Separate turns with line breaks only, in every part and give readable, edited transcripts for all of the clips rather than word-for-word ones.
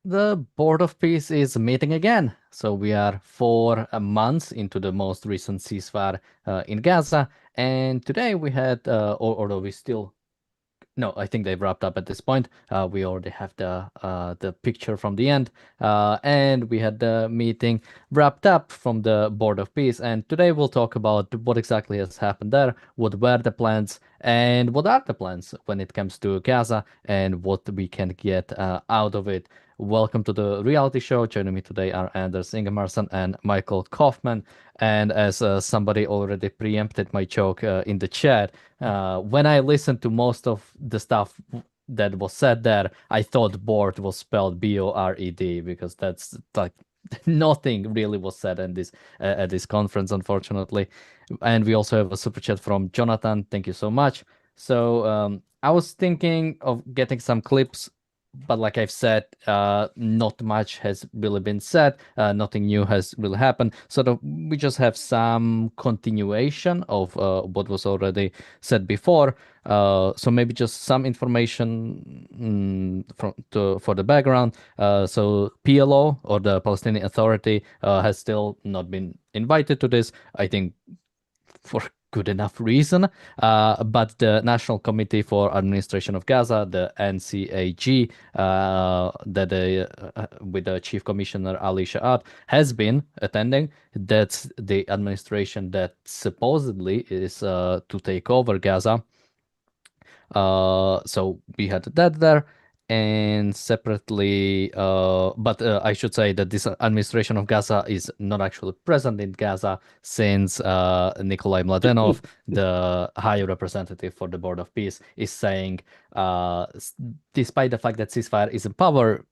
The Board of Peace is meeting again. So we are 4 months into the most recent ceasefire in Gaza. And today we had, although we still no, I think they've wrapped up at this point. We already have the picture from the end, and we had the meeting wrapped up from the Board of Peace. And today we'll talk about what exactly has happened there, what were the plans, and what are the plans when it comes to Gaza, and what we can get out of it. Welcome to the reality show. Joining me today are Anders Ingemarsson and Michael Kaufman. And as somebody already preempted my joke in the chat, when I listened to most of the stuff that was said there, I thought bored was spelled B-O-R-E-D because that's like nothing really was said in this at this conference, unfortunately. And we also have a super chat from Jonathan. Thank you so much. So I was thinking of getting some clips, but like I've said, not much has really been said. Nothing new has really happened. We just have some continuation of what was already said before. So maybe just some information for the background. So PLO, or the Palestinian Authority, has still not been invited to this. I think for good enough reason. But the National Committee for Administration of Gaza, the NCAG, with the Chief Commissioner Ali Sha'at, has been attending. That's the administration that supposedly is to take over Gaza. So we had that there. And separately, but I should say that this administration of Gaza is not actually present in Gaza, since Nikolai Mladenov, the High Representative for the Board of Peace, is saying, despite the fact that ceasefire is in power,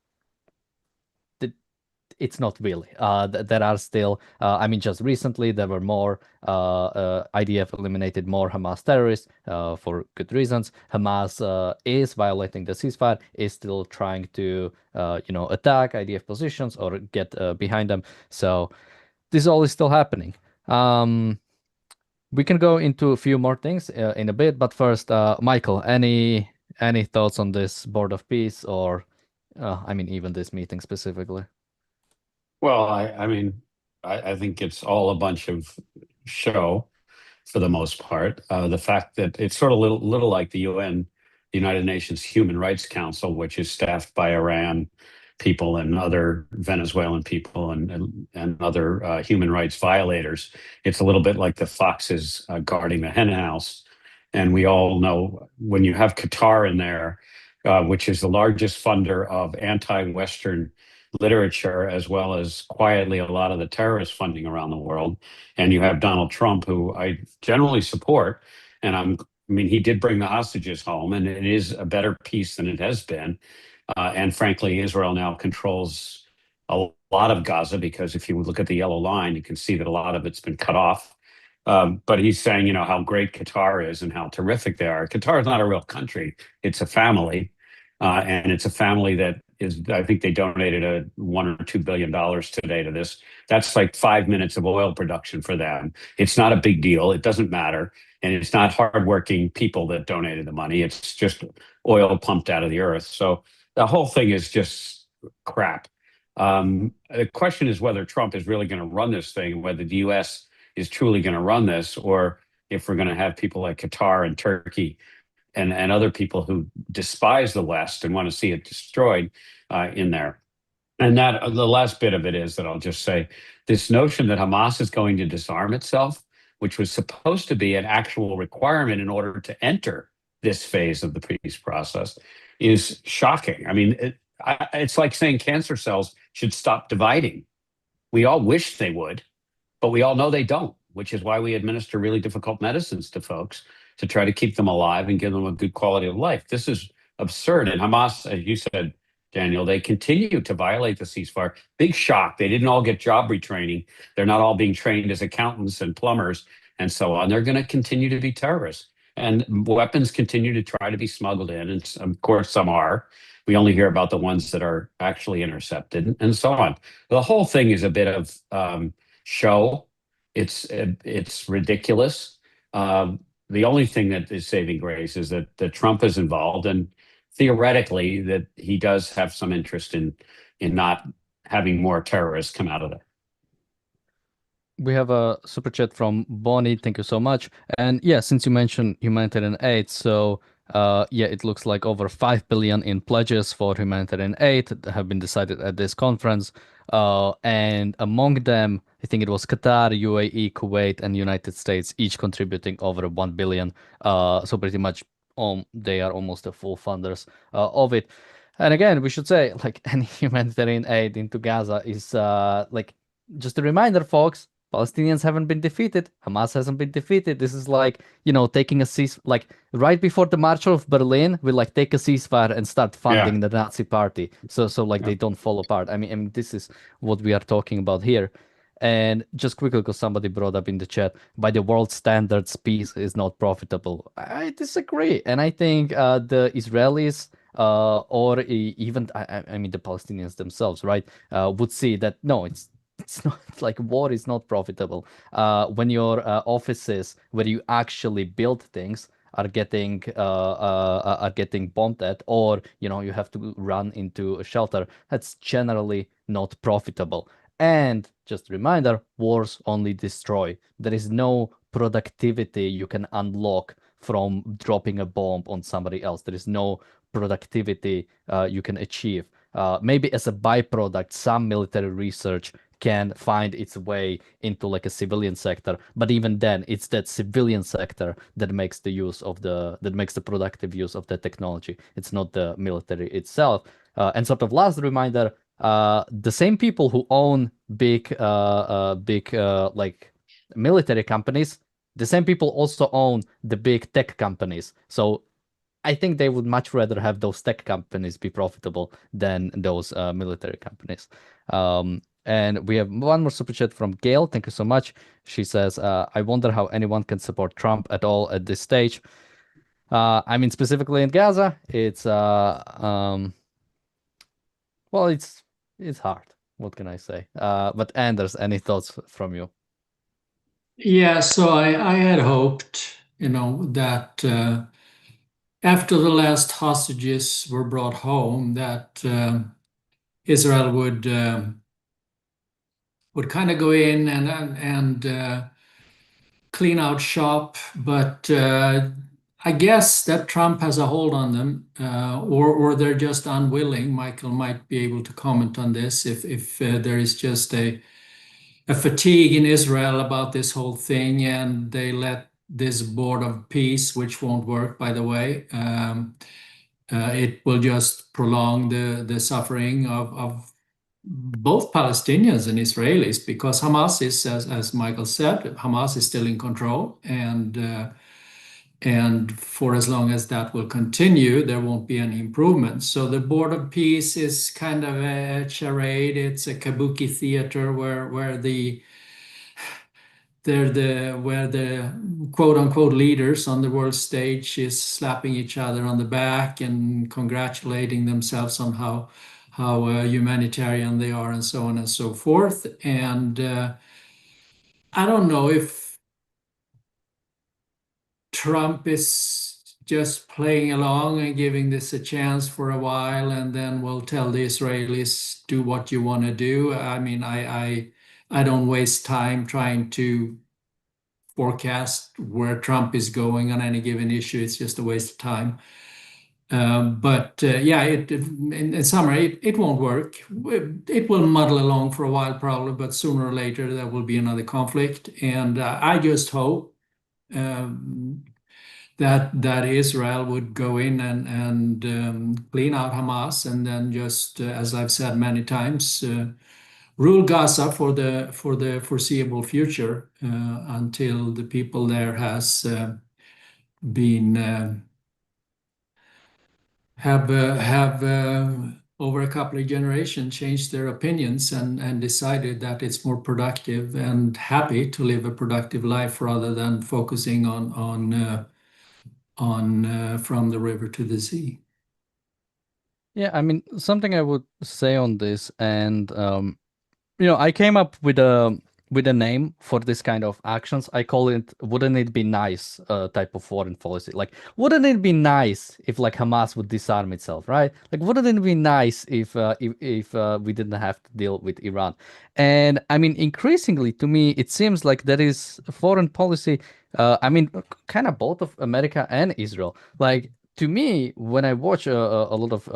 it's not really. There are still, I mean, just recently there were more, IDF eliminated more Hamas terrorists for good reasons. Hamas is violating the ceasefire, is still trying to, attack IDF positions or get behind them. So this all is still happening. We can go into a few more things in a bit, but first, Michael, any thoughts on this Board of Peace, or, I mean, even this meeting specifically?
Well, I think it's all a bunch of show for the most part. The fact that it's sort of little like the UN, the United Nations Human Rights Council, which is staffed by Iran people and other Venezuelan people and other human rights violators. It's a little bit like the foxes guarding the hen house. And we all know when you have Qatar in there, which is the largest funder of anti-Western literature, as well as quietly a lot of the terrorist funding around the world. And you have Donald Trump, who I generally support. And I mean, he did bring the hostages home, and it is a better peace than it has been. And frankly, Israel now controls a lot of Gaza, because if you look at the yellow line, you can see that a lot of it's been cut off. But he's saying, how great Qatar is and how terrific they are. Qatar is not a real country. It's a family. And it's a family that is, I think they donated $1 or $2 billion today to this. That's like 5 minutes of oil production for them. It's not a big deal. It doesn't matter. And it's not hardworking people that donated the money. It's just oil pumped out of the earth. So the whole thing is just crap. The question is whether Trump is really going to run this thing, whether the US is truly going to run this, or if we're going to have people like Qatar and Turkey and other people who despise the West and want to see it destroyed in there. And that the last bit of it is that I'll just say this notion that Hamas is going to disarm itself, which was supposed to be an actual requirement in order to enter this phase of the peace process, is shocking. I mean, it's like saying cancer cells should stop dividing. We all wish they would, but we all know they don't, which is why we administer really difficult medicines to folks to try to keep them alive and give them a good quality of life. This is absurd. And Hamas, as you said, Daniel, they continue to violate the ceasefire. Big shock. They didn't all get job retraining. They're not all being trained as accountants and plumbers and so on. They're going to continue to be terrorists. And weapons continue to try to be smuggled in. And of course, some are. We only hear about the ones that are actually intercepted and so on. The whole thing is a bit of show. It's ridiculous. The only thing that is saving grace is that Trump is involved, and theoretically that he does have some interest in in not having more terrorists come out of there.
We have a super chat from Bonnie. Thank you so much. And yeah, since you mentioned humanitarian aid, so yeah, it looks like over 5 billion in pledges for humanitarian aid have been decided at this conference. And among them, I think it was Qatar, UAE, Kuwait, and United States, each contributing over 1 billion. So pretty much they are almost the full funders of it. And again, we should say, like, any humanitarian aid into Gaza is like, just a reminder, folks. Palestinians haven't been defeated. Hamas hasn't been defeated. This is like, taking a cease, like right before the March of Berlin, we like take a ceasefire and start
Yeah.
funding the Nazi party. So like
Yeah.
they don't fall apart. I mean, this is what we are talking about here. And just quickly, because somebody brought up in the chat, by the world standards, peace is not profitable. I disagree. And I think the Israelis or even, I mean, the Palestinians themselves, right, would see that no, it's not like war is not profitable. When your offices where you actually build things are getting bombed at, or you have to run into a shelter, that's generally not profitable. And just a reminder, wars only destroy. There is no productivity you can unlock from dropping a bomb on somebody else. There is no productivity you can achieve. Maybe as a byproduct, some military research can find its way into like a civilian sector, but even then, it's that civilian sector that makes the productive use of the technology. It's not the military itself. And sort of last reminder, the same people who own big like military companies, the same people also own the big tech companies. So I think they would much rather have those tech companies be profitable than those military companies. And we have one more super chat from Gail. Thank you so much. She says, I wonder how anyone can support Trump at all at this stage. I mean, specifically in Gaza, well, it's hard. What can I say? But Anders, any thoughts from you?
Yeah, so I had hoped, that after the last hostages were brought home, that Israel would kind of go in and clean out shop, but I guess that Trump has a hold on them, or they're just unwilling. Michael might be able to comment on this if there is just a fatigue in Israel about this whole thing, and they let this board of peace, which won't work, by the way. It will just prolong the suffering of both Palestinians and Israelis, because Hamas is, as Michael said, Hamas is still in control, and for as long as that will continue, there won't be any improvement. So the Board of Peace is kind of a charade. It's a kabuki theater where the quote unquote leaders on the world stage is slapping each other on the back and congratulating themselves on how humanitarian they are and so on and so forth. And I don't know if Trump is just playing along and giving this a chance for a while, and then we'll tell the Israelis, do what you want to do. I mean, I don't waste time trying to forecast where Trump is going on any given issue. It's just a waste of time. But yeah, in summary, it won't work. It will muddle along for a while, probably, but sooner or later there will be another conflict. And I just hope that Israel would go in and clean out Hamas, and then just, as I've said many times, rule Gaza for the foreseeable future, until the people there has been have over a couple of generations changed their opinions and decided that it's more productive and happy to live a productive life rather than focusing on from the river to the sea.
Yeah, I mean, something I would say on this, and I came up with with a name for this kind of actions. I call it "wouldn't it be nice" type of foreign policy. Like, wouldn't it be nice if like Hamas would disarm itself, right? Like, wouldn't it be nice if we didn't have to deal with Iran? And I mean, increasingly to me, it seems like there is foreign policy. I mean, kind of both of America and Israel. Like, to me, when I watch a lot of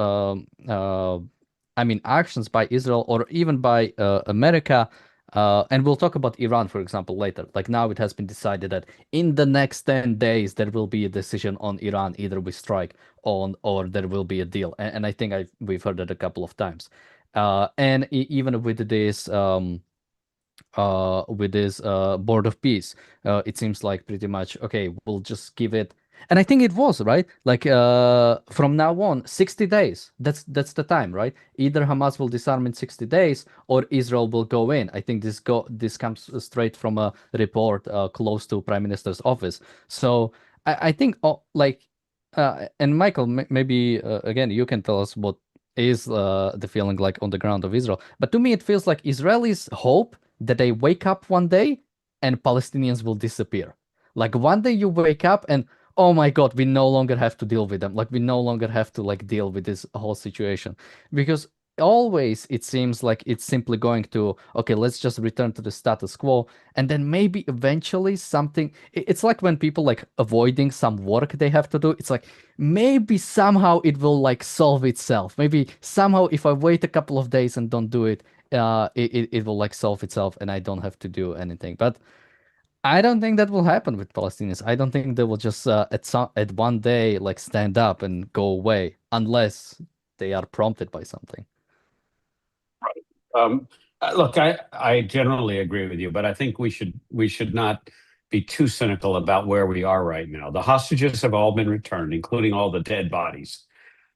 I mean, actions by Israel or even by America. And we'll talk about Iran, for example, later. Like, now it has been decided that in the next 10 days, there will be a decision on Iran. Either we strike on or there will be a deal. And I think we've heard that a couple of times. And even with this board of peace, it seems like pretty much, okay, we'll just give it. And I think it was right, like from now on 60 days, that's the time, right? Either Hamas will disarm in 60 days or Israel will go in. I think this comes straight from a report close to Prime Minister's office. So I think and Michael, maybe again you can tell us what is the feeling like on the ground of Israel. But to me, it feels like Israelis hope that they wake up one day and Palestinians will disappear. Like, one day you wake up and, oh my God, we no longer have to deal with them. Like, we no longer have to like deal with this whole situation. Because always it seems like it's simply going to, okay, let's just return to the status quo. And then maybe eventually something, it's like when people like avoiding some work they have to do. It's like maybe somehow it will like solve itself. Maybe somehow if I wait a couple of days and don't do it, it will like solve itself and I don't have to do anything. But I don't think that will happen with Palestinians. I don't think they will just at one day like stand up and go away unless they are prompted by something.
Look, I generally agree with you, but I think we should not be too cynical about where we are right now. The hostages have all been returned, including all the dead bodies.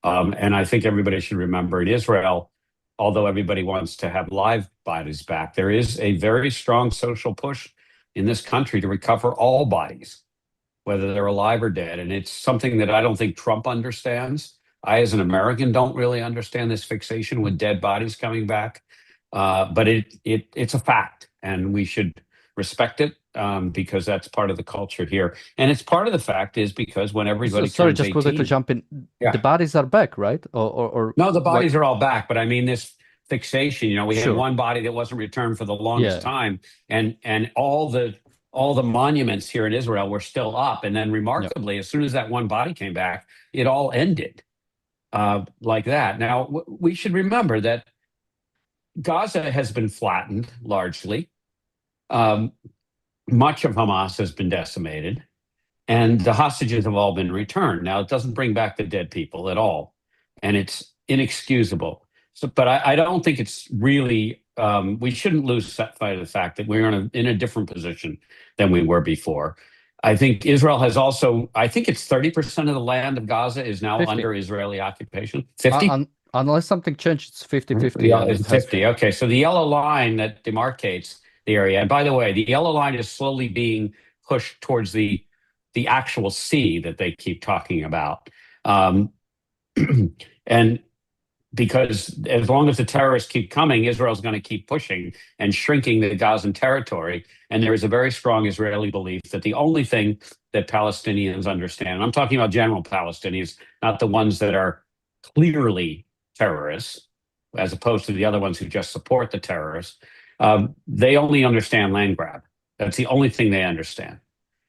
And I think everybody should remember in Israel, although everybody wants to have live bodies back, there is a very strong social push in this country to recover all bodies, whether they're alive or dead. And it's something that I don't think Trump understands. I, as an American, don't really understand this fixation with dead bodies coming back. But it's a fact, and we should respect it because that's part of the culture here. And it's part of the fact is because when everybody
Sorry,
turns
just
18,
quickly to jump in.
Yeah.
The bodies are back, right? Or
No, the
like,
bodies are all back, but I mean this fixation. You know, we had
Sure.
one body that wasn't returned for the longest
Yeah.
time, and all the monuments here in Israel were still up. And then remarkably, as soon as that one body came back, it all ended like that. Now, we should remember that Gaza has been flattened largely. Much of Hamas has been decimated, and the hostages have all been returned. Now, it doesn't bring back the dead people at all, and it's inexcusable. So, but I don't think it's really. We shouldn't lose sight of the fact that we're in a different position than we were before. I think Israel has also. I think it's 30% of the land of Gaza is now
50.
under Israeli occupation. 50.
Unless something changed, it's 50-50.
Yeah, it's 50. Okay, so the yellow line that demarcates the area, and by the way, the yellow line is slowly being pushed towards the actual sea that they keep talking about. And because as long as the terrorists keep coming, Israel's going to keep pushing and shrinking the Gazan territory. And there is a very strong Israeli belief that the only thing that Palestinians understand, and I'm talking about general Palestinians, not the ones that are clearly terrorists, as opposed to the other ones who just support the terrorists, they only understand land grab. That's the only thing they understand.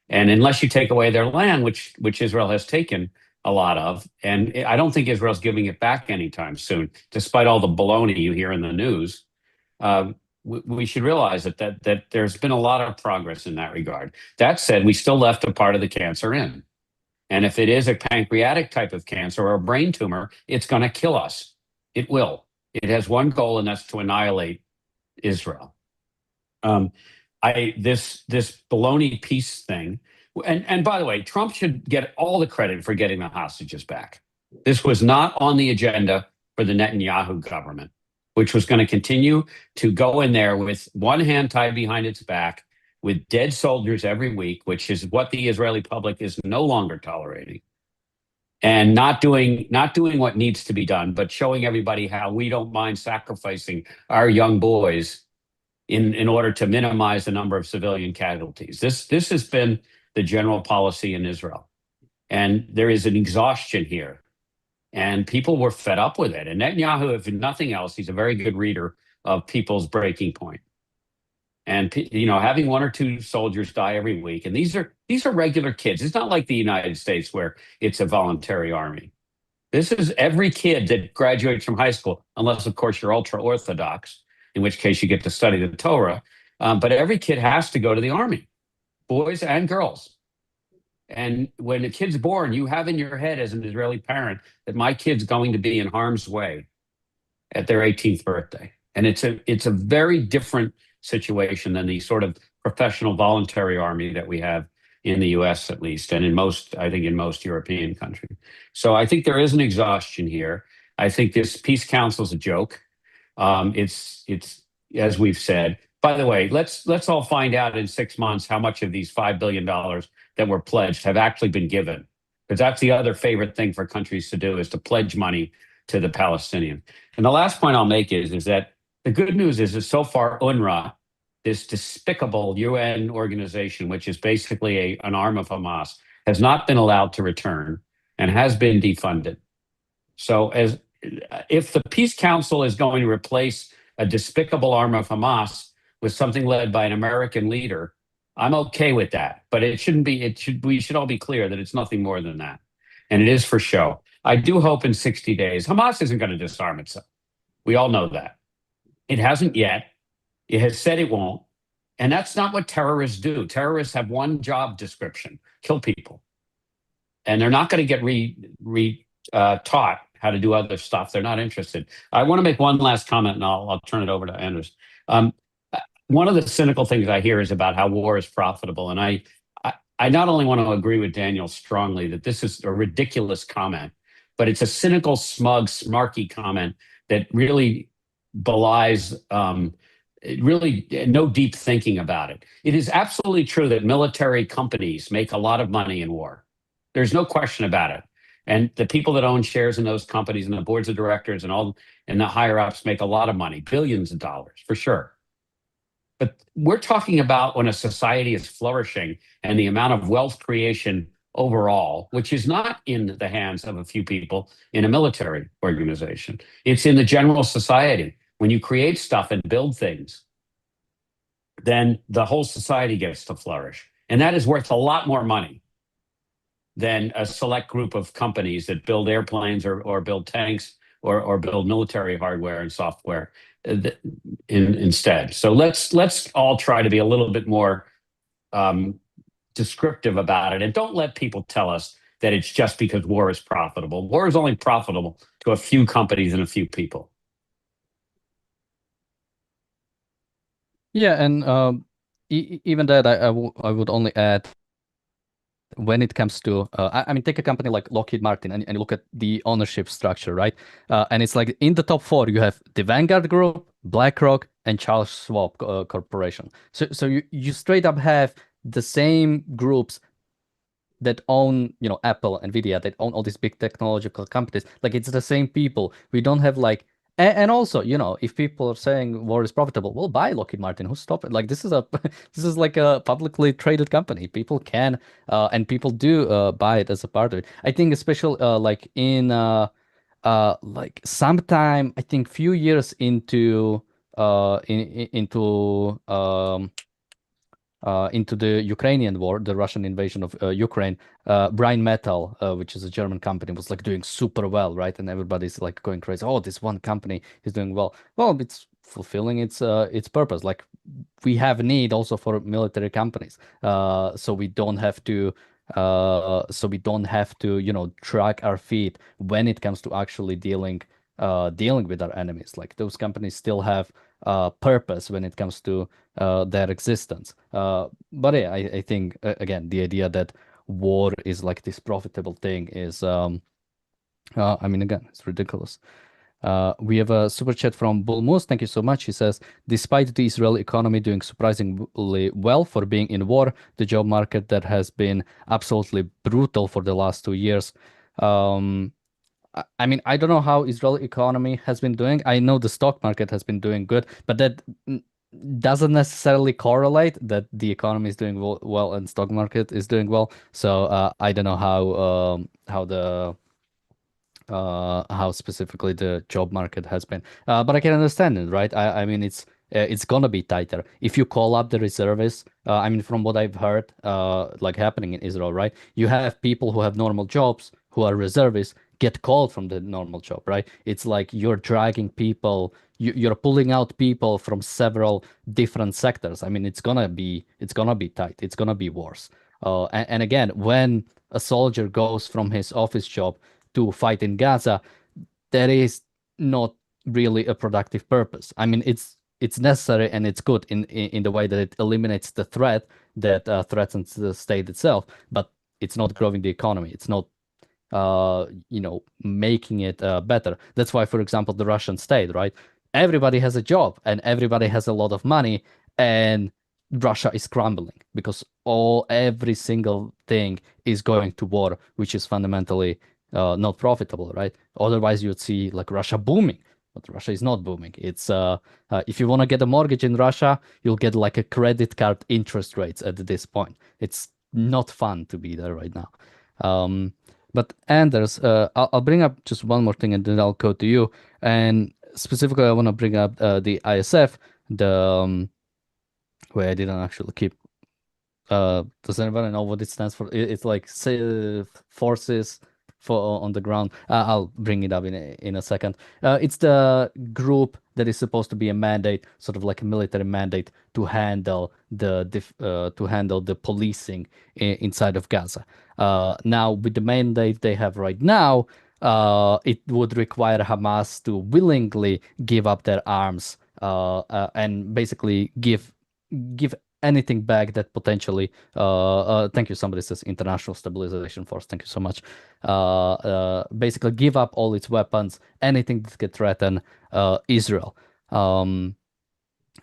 And unless you take away their land, which Israel has taken a lot of, and I don't think Israel's giving it back anytime soon, despite all the baloney you hear in the news, we should realize that there's been a lot of progress in that regard. That said, we still left a part of the cancer in. And if it is a pancreatic type of cancer or a brain tumor, it's going to kill us. It will. It has one goal, and that's to annihilate Israel. This baloney peace thing, and by the way, Trump should get all the credit for getting the hostages back. This was not on the agenda for the Netanyahu government, which was going to continue to go in there with one hand tied behind its back, with dead soldiers every week, which is what the Israeli public is no longer tolerating, and not doing what needs to be done, but showing everybody how we don't mind sacrificing our young boys in order to minimize the number of civilian casualties. This has been the general policy in Israel. And there is an exhaustion here. And people were fed up with it. And Netanyahu, if nothing else, he's a very good reader of people's breaking point. And having one or two soldiers die every week, and these are regular kids. It's not like the United States where it's a voluntary army. This is every kid that graduates from high school, unless of course you're ultra orthodox, in which case you get to study the Torah. But every kid has to go to the army, boys and girls. And when a kid's born, you have in your head as an Israeli parent that my kid's going to be in harm's way at their 18th birthday. And it's a very different situation than the sort of professional voluntary army that we have in the US at least, and in most European countries. So I think there is an exhaustion here. I think this peace council is a joke. It's as we've said. By the way, let's all find out in 6 months how much of these $5 billion that were pledged have actually been given. Because that's the other favorite thing for countries to do, is to pledge money to the Palestinians. And the last point I'll make is that the good news is that so far UNRWA, this despicable UN organization, which is basically an arm of Hamas, has not been allowed to return and has been defunded. So if the Peace Council is going to replace a despicable arm of Hamas with something led by an American leader, I'm okay with that. But it shouldn't be, we should all be clear that it's nothing more than that. And it is for show. I do hope in 60 days, Hamas isn't going to disarm itself. We all know that. It hasn't yet. It has said it won't. And that's not what terrorists do. Terrorists have one job description: kill people. And they're not going to get taught how to do other stuff. They're not interested. I want to make one last comment, and I'll turn it over to Anders. One of the cynical things I hear is about how war is profitable. And I not only want to agree with Daniel strongly that this is a ridiculous comment, but it's a cynical, smug, smarky comment that really belies really no deep thinking about it. It is absolutely true that military companies make a lot of money in war. There's no question about it. And the people that own shares in those companies and the boards of directors and the higher ups make a lot of money, billions of dollars for sure. But we're talking about when a society is flourishing and the amount of wealth creation overall, which is not in the hands of a few people in a military organization. It's in the general society. When you create stuff and build things, then the whole society gets to flourish. And that is worth a lot more money than a select group of companies that build airplanes or build tanks or build military hardware and software instead. So let's all try to be a little bit more descriptive about it, and don't let people tell us that it's just because war is profitable. War is only profitable to a few companies and a few people.
Yeah, and even that, I would only add, when it comes to, I mean, take a company like Lockheed Martin and look at the ownership structure, right? And it's like in the top four, you have the Vanguard Group, BlackRock, and Charles Schwab Corporation. So you straight up have the same groups that own, Apple, Nvidia, that own all these big technological companies. Like, it's the same people. We don't have like, and also, if people are saying war is profitable, well, buy Lockheed Martin. Who stopped it? Like, this is like a publicly traded company. People can and people do buy it as a part of it. I think especially like in like sometime, I think few years into into the Ukrainian war, the Russian invasion of Ukraine, Brian Metal, which is a German company, was like doing super well, right? And everybody's like going crazy. Oh, this one company is doing well. Well, it's fulfilling its purpose. Like, we have need also for military companies, so we don't have to. Drag our feet when it comes to actually dealing with our enemies. Like, those companies still have purpose when it comes to their existence. But yeah, I think again, the idea that war is like this profitable thing is, I mean, again, it's ridiculous. We have a super chat from Bull Moose. Thank you so much. He says, despite the Israeli economy doing surprisingly well for being in war, the job market that has been absolutely brutal for the last 2 years. I mean, I don't know how Israeli economy has been doing. I know the stock market has been doing good, but that doesn't necessarily correlate that the economy is doing well and stock market is doing well. So I don't know how specifically the job market has been. But I can understand it, right? I mean, it's gonna be tighter if you call up the reservists. I mean, from what I've heard, like happening in Israel, right? You have people who have normal jobs who are reservists get called from the normal job, right? It's like you're dragging people, you're pulling out people from several different sectors. I mean, it's gonna be tight. It's gonna be worse. And again, when a soldier goes from his office job to fight in Gaza, there is not really a productive purpose. I mean, it's necessary and it's good in the way that it eliminates the threat that threatens the state itself, but it's not growing the economy. It's not making it better. That's why, for example, the Russian state, right? Everybody has a job and everybody has a lot of money, and Russia is crumbling because every single thing is going to war, which is fundamentally not profitable, right? Otherwise, you'd see like Russia booming, but Russia is not booming. It's if you want to get a mortgage in Russia, you'll get like a credit card interest rates at this point. It's not fun to be there right now. But Anders, I'll bring up just one more thing and then I'll go to you. And specifically, I want to bring up the ISF, where I didn't actually keep. Does anybody know what it stands for? It's like forces for on the ground. I'll bring it up in a second. It's the group that is supposed to be a mandate, sort of like a military mandate, to handle the policing inside of Gaza. Now, with the mandate they have right now, it would require Hamas to willingly give up their arms and basically give anything back that potentially thank you, somebody says international stabilization force, thank you so much, basically give up all its weapons, anything that could threaten Israel. And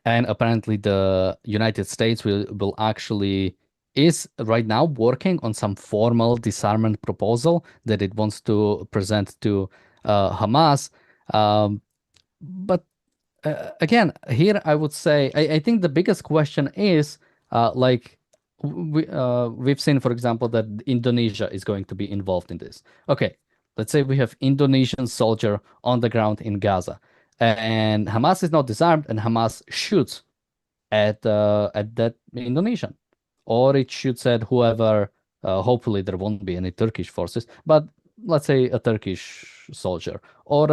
apparently the United States will actually is right now working on some formal disarmament proposal that it wants to present to Hamas. But again, here I would say I think the biggest question is we've seen, for example, that Indonesia is going to be involved in this. Okay, let's say we have Indonesian soldier on the ground in Gaza, and Hamas is not disarmed, and Hamas shoots at that Indonesian, or it shoots at whoever. Hopefully, there won't be any Turkish forces, but let's say a Turkish soldier or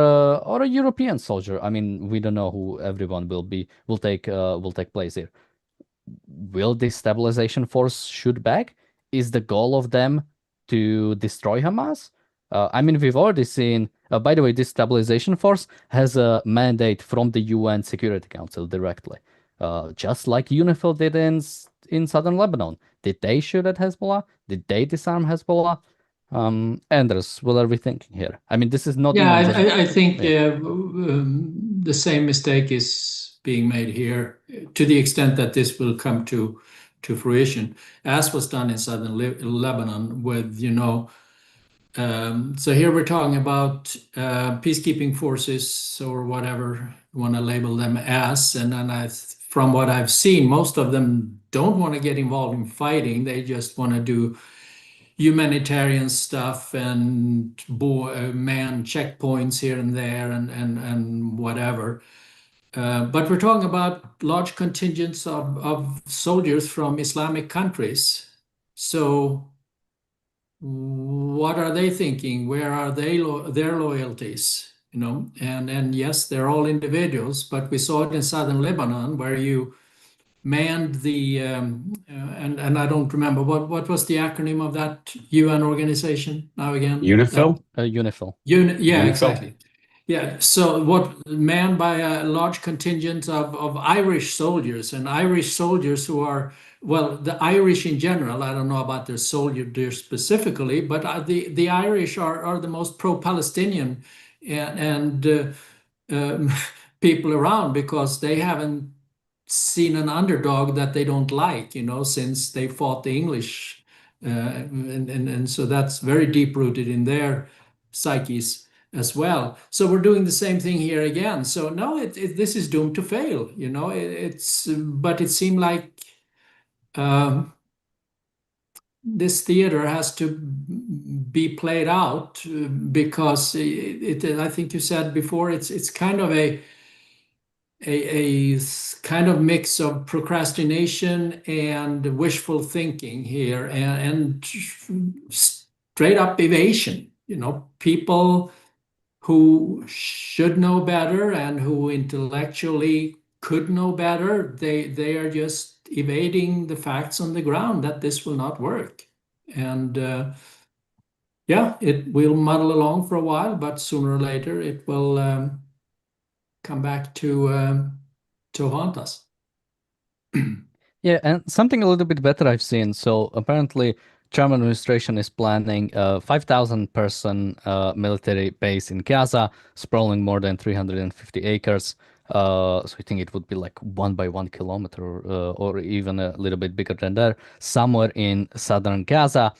a European soldier. I mean, we don't know who everyone will take place here. Will this stabilization force shoot back? Is the goal of them to destroy Hamas? I mean, we've already seen. By the way, this stabilization force has a mandate from the UN Security Council directly, just like UNIFIL did in southern Lebanon. Did they shoot at Hezbollah? Did they disarm Hezbollah? Anders, what are we thinking here? I mean, this is not
Yeah,
even just.
I think
Yeah.
the same mistake is being made here to the extent that this will come to fruition, as was done in southern Lebanon with, so here we're talking about peacekeeping forces or whatever you want to label them as. And then from what I've seen, most of them don't want to get involved in fighting. They just want to do humanitarian stuff and man checkpoints here and there and whatever. But we're talking about large contingents of soldiers from Islamic countries. So what are they thinking? Where are their loyalties? And yes, they're all individuals, but we saw it in southern Lebanon where you manned the and I don't remember what was the acronym of that UN organization now again?
UNIFIL?
UNIFIL.
Yeah,
UNIFIL.
exactly. Yeah, so what manned by a large contingent of Irish soldiers, and Irish soldiers who are, well, the Irish in general, I don't know about their soldiers specifically, but the Irish are the most pro-Palestinian and people around because they haven't seen an underdog that they don't like, since they fought the English. And so that's very deep rooted in their psyches. as well. So we're doing the same thing here again. So no, this is doomed to fail. But it seemed like um, this theater has to be played out because I think you said before, it's kind of a kind of mix of procrastination and wishful thinking here, and straight up evasion. People who should know better and who intellectually could know better, they are just evading the facts on the ground that this will not work. And yeah, it will muddle along for a while, but sooner or later it will come back to haunt us.
Yeah, and something a little bit better I've seen. So apparently, Trump administration is planning a 5,000 person military base in Gaza, sprawling more than 350 acres. So I think it would be like 1 by 1 kilometer, or even a little bit bigger than that, somewhere in southern Gaza,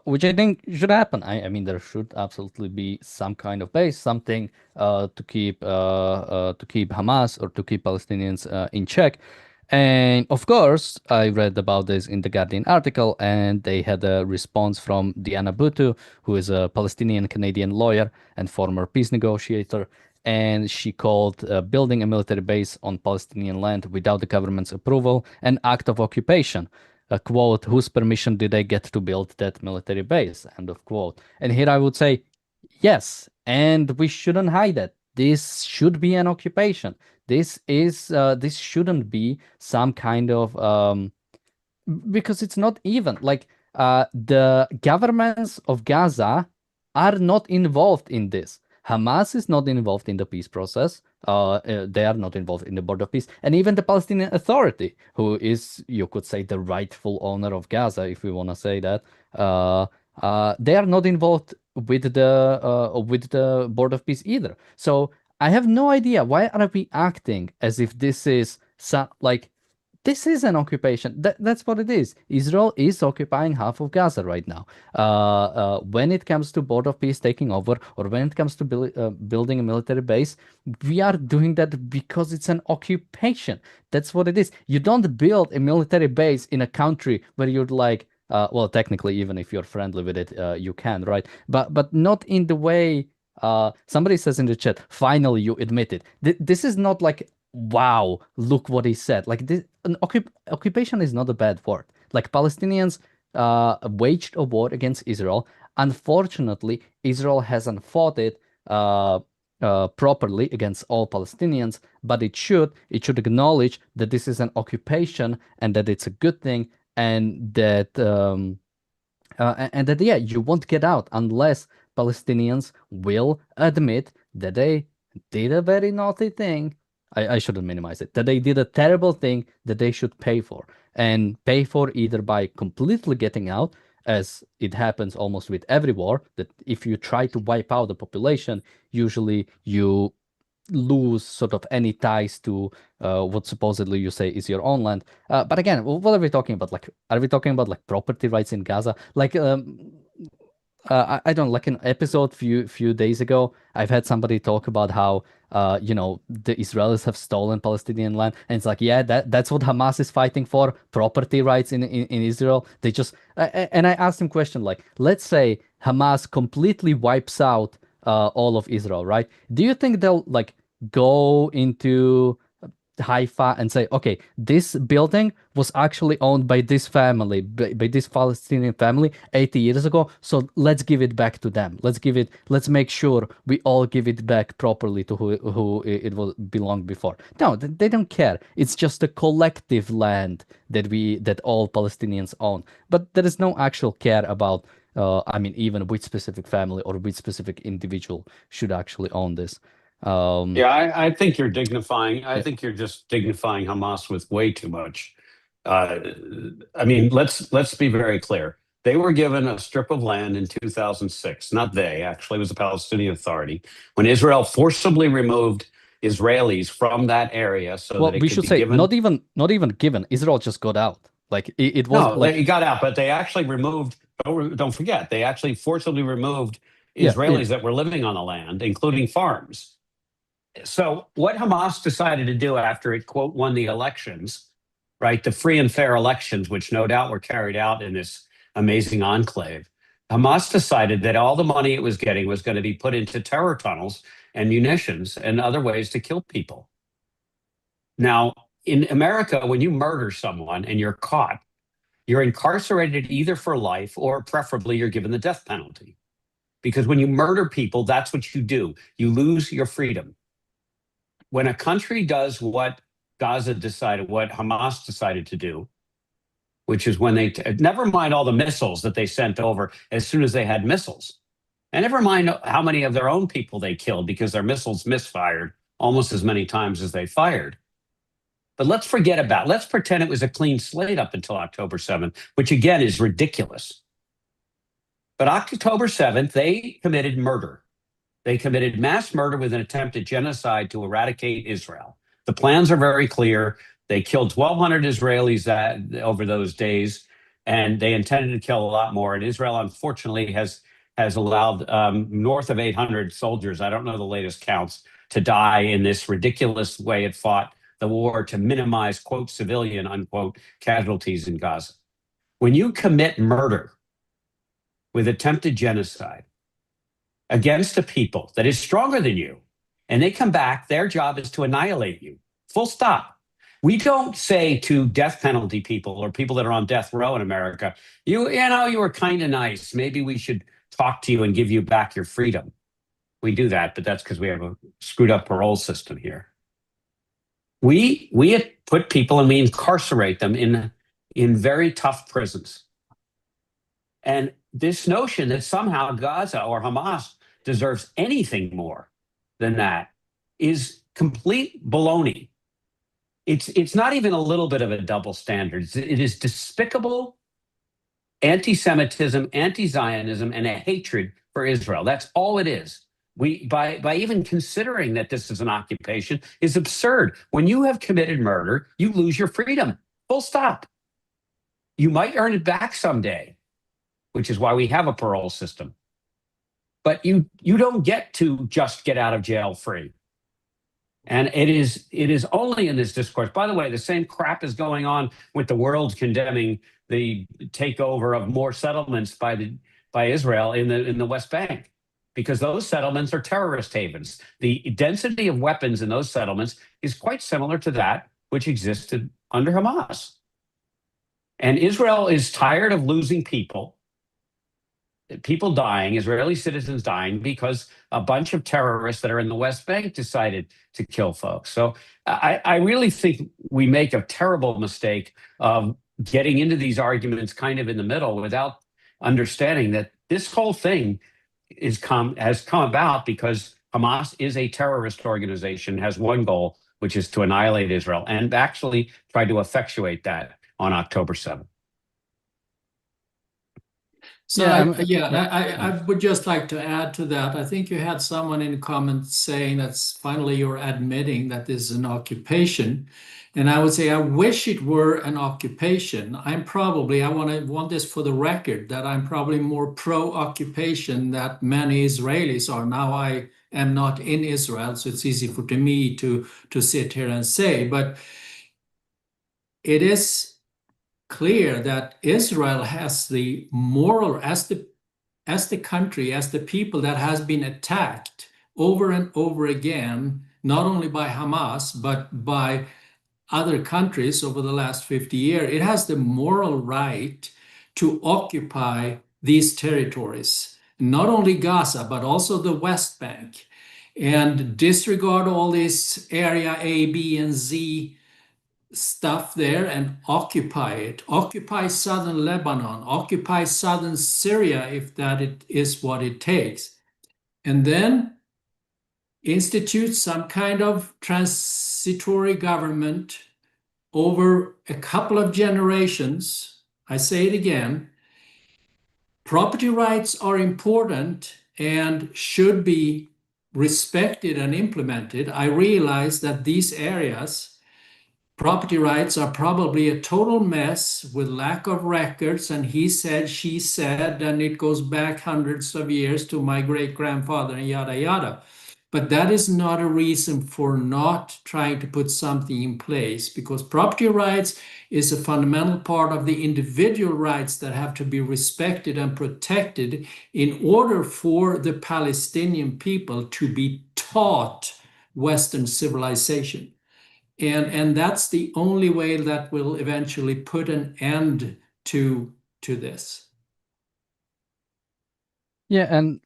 which I think should happen. I mean, there should absolutely be some kind of base, something to keep Hamas or to keep Palestinians in check. And of course, I read about this in the Guardian article, and they had a response from Diana Buttu, who is a Palestinian Canadian lawyer and former peace negotiator. And she called building a military base on Palestinian land without the government's approval an act of occupation. A quote, whose permission did they get to build that military base? End of quote. And here I would say, yes, and we shouldn't hide it. This should be an occupation. This shouldn't be some kind of because it's not even like the governments of Gaza are not involved in this. Hamas is not involved in the peace process. They are not involved in the board of peace, and even the Palestinian Authority, who is, you could say, the rightful owner of Gaza, if we want to say that, they are not involved with the board of peace either. So I have no idea why are we acting as if this is like this is an occupation. That's what it is. Israel is occupying half of Gaza right now. When it comes to board of peace taking over, or when it comes to building a military base, we are doing that because it's an occupation. That's what it is. You don't build a military base in a country where you're like, well, technically, even if you're friendly with it, you can, right? But not in the way. Somebody says in the chat, finally you admit it. This is not like, wow, look what he said. Like this, occupation is not a bad word. Like Palestinians waged a war against Israel. Unfortunately, Israel hasn't fought it properly against all Palestinians, but it should acknowledge that this is an occupation and that it's a good thing, and that yeah, you won't get out unless Palestinians will admit that they did a very naughty thing. I shouldn't minimize it. That they did a terrible thing that they should pay for, and pay for either by completely getting out, as it happens almost with every war, that if you try to wipe out the population, usually you lose sort of any ties to what supposedly you say is your own land. But again, what are we talking about? Like, are we talking about like property rights in Gaza? Like, I don't like an episode few days ago. I've had somebody talk about how the Israelis have stolen Palestinian land, and it's like, yeah, that's what Hamas is fighting for, property rights in Israel. They just and I asked him question like, let's say Hamas completely wipes out all of Israel, right? Do you think they'll like go into Haifa and say, okay, this building was actually owned by this family, by this Palestinian family 80 years ago, so let's give it back to them. Let's make sure we all give it back properly to who it will belong before. No, they don't care. It's just a collective land that all Palestinians own. But there is no actual care about I mean, even which specific family or which specific individual should actually own this.
Yeah, I think you're dignifying. I
Yeah.
think you're just dignifying Hamas with way too much. I mean, let's be very clear. They were given a strip of land in 2006. Not they, actually, it was the Palestinian Authority, when Israel forcibly removed Israelis from that area so
Well,
that it
we
could
should
be
say
given.
not even given. Israel just got out. Like it was
No,
like
they got out, but they actually removed. Don't forget, they actually forcibly removed Israelis that were living on the land, including farms. So what Hamas decided to do after it, quote, won the elections, right, the free and fair elections, which no doubt were carried out in this amazing enclave, Hamas decided that all the money it was getting was going to be put into terror tunnels and munitions and other ways to kill people. Now, in America, when you murder someone and you're caught, you're incarcerated either for life or preferably you're given the death penalty. Because when you murder people, that's what you do. You lose your freedom. When a country does what Gaza decided, what Hamas decided to do, which is when they, never mind all the missiles that they sent over as soon as they had missiles, and never mind how many of their own people they killed because their missiles misfired almost as many times as they fired. But let's pretend it was a clean slate up until October 7th, which again is ridiculous. But October 7th, they committed murder. They committed mass murder with an attempted genocide to eradicate Israel. The plans are very clear. They killed 1,200 Israelis over those days, and they intended to kill a lot more. And Israel, unfortunately, has allowed north of 800 soldiers, I don't know the latest counts, to die in this ridiculous way it fought the war to minimize, quote, civilian, unquote, casualties in Gaza. When you commit murder with attempted genocide against a people that is stronger than you, and they come back, their job is to annihilate you. Full stop. We don't say to death penalty people or people that are on death row in America, you were kind of nice. Maybe we should talk to you and give you back your freedom. We do that, but that's because we have a screwed up parole system here. We put people and we incarcerate them in very tough prisons. And this notion that somehow Gaza or Hamas deserves anything more than that is complete baloney. It's not even a little bit of a double standard. It is despicable anti-Semitism, anti-Zionism, and a hatred for Israel. That's all it is. By even considering that this is an occupation is absurd. When you have committed murder, you lose your freedom. Full stop. You might earn it back someday, which is why we have a parole system. But you don't get to just get out of jail free. And it is only in this discourse. By the way, the same crap is going on with the world condemning the takeover of more settlements by Israel in the West Bank, because those settlements are terrorist havens. The density of weapons in those settlements is quite similar to that which existed under Hamas. And Israel is tired of losing people dying, Israeli citizens dying, because a bunch of terrorists that are in the West Bank decided to kill folks. So I really think we make a terrible mistake of getting into these arguments kind of in the middle without understanding that this whole thing has come about because Hamas is a terrorist organization, has one goal, which is to annihilate Israel, and actually tried to effectuate that on October 7th.
So I would just like to add to that. I think you had someone in the comments saying that's finally you're admitting that this is an occupation. And I would say I wish it were an occupation. I want this for the record, that I'm probably more pro-occupation than many Israelis are. Now I am not in Israel, so it's easy for me to sit here and say, but it is clear that Israel has the moral, as the country, as the people that has been attacked over and over again, not only by Hamas, but by other countries over the last 50 years, it has the moral right to occupy these territories, not only Gaza, but also the West Bank, and disregard all this area A, B, and Z stuff there and occupy it. Occupy southern Lebanon, occupy southern Syria if that is what it takes. And then institute some kind of transitory government over a couple of generations. I say it again, property rights are important and should be respected and implemented. I realize that these areas property rights are probably a total mess with lack of records, and he said, she said, and it goes back hundreds of years to my great-grandfather and yada yada. But that is not a reason for not trying to put something in place, because property rights is a fundamental part of the individual rights that have to be respected and protected in order for the Palestinian people to be taught Western civilization. And that's the only way that will eventually put an end to this.
Yeah, and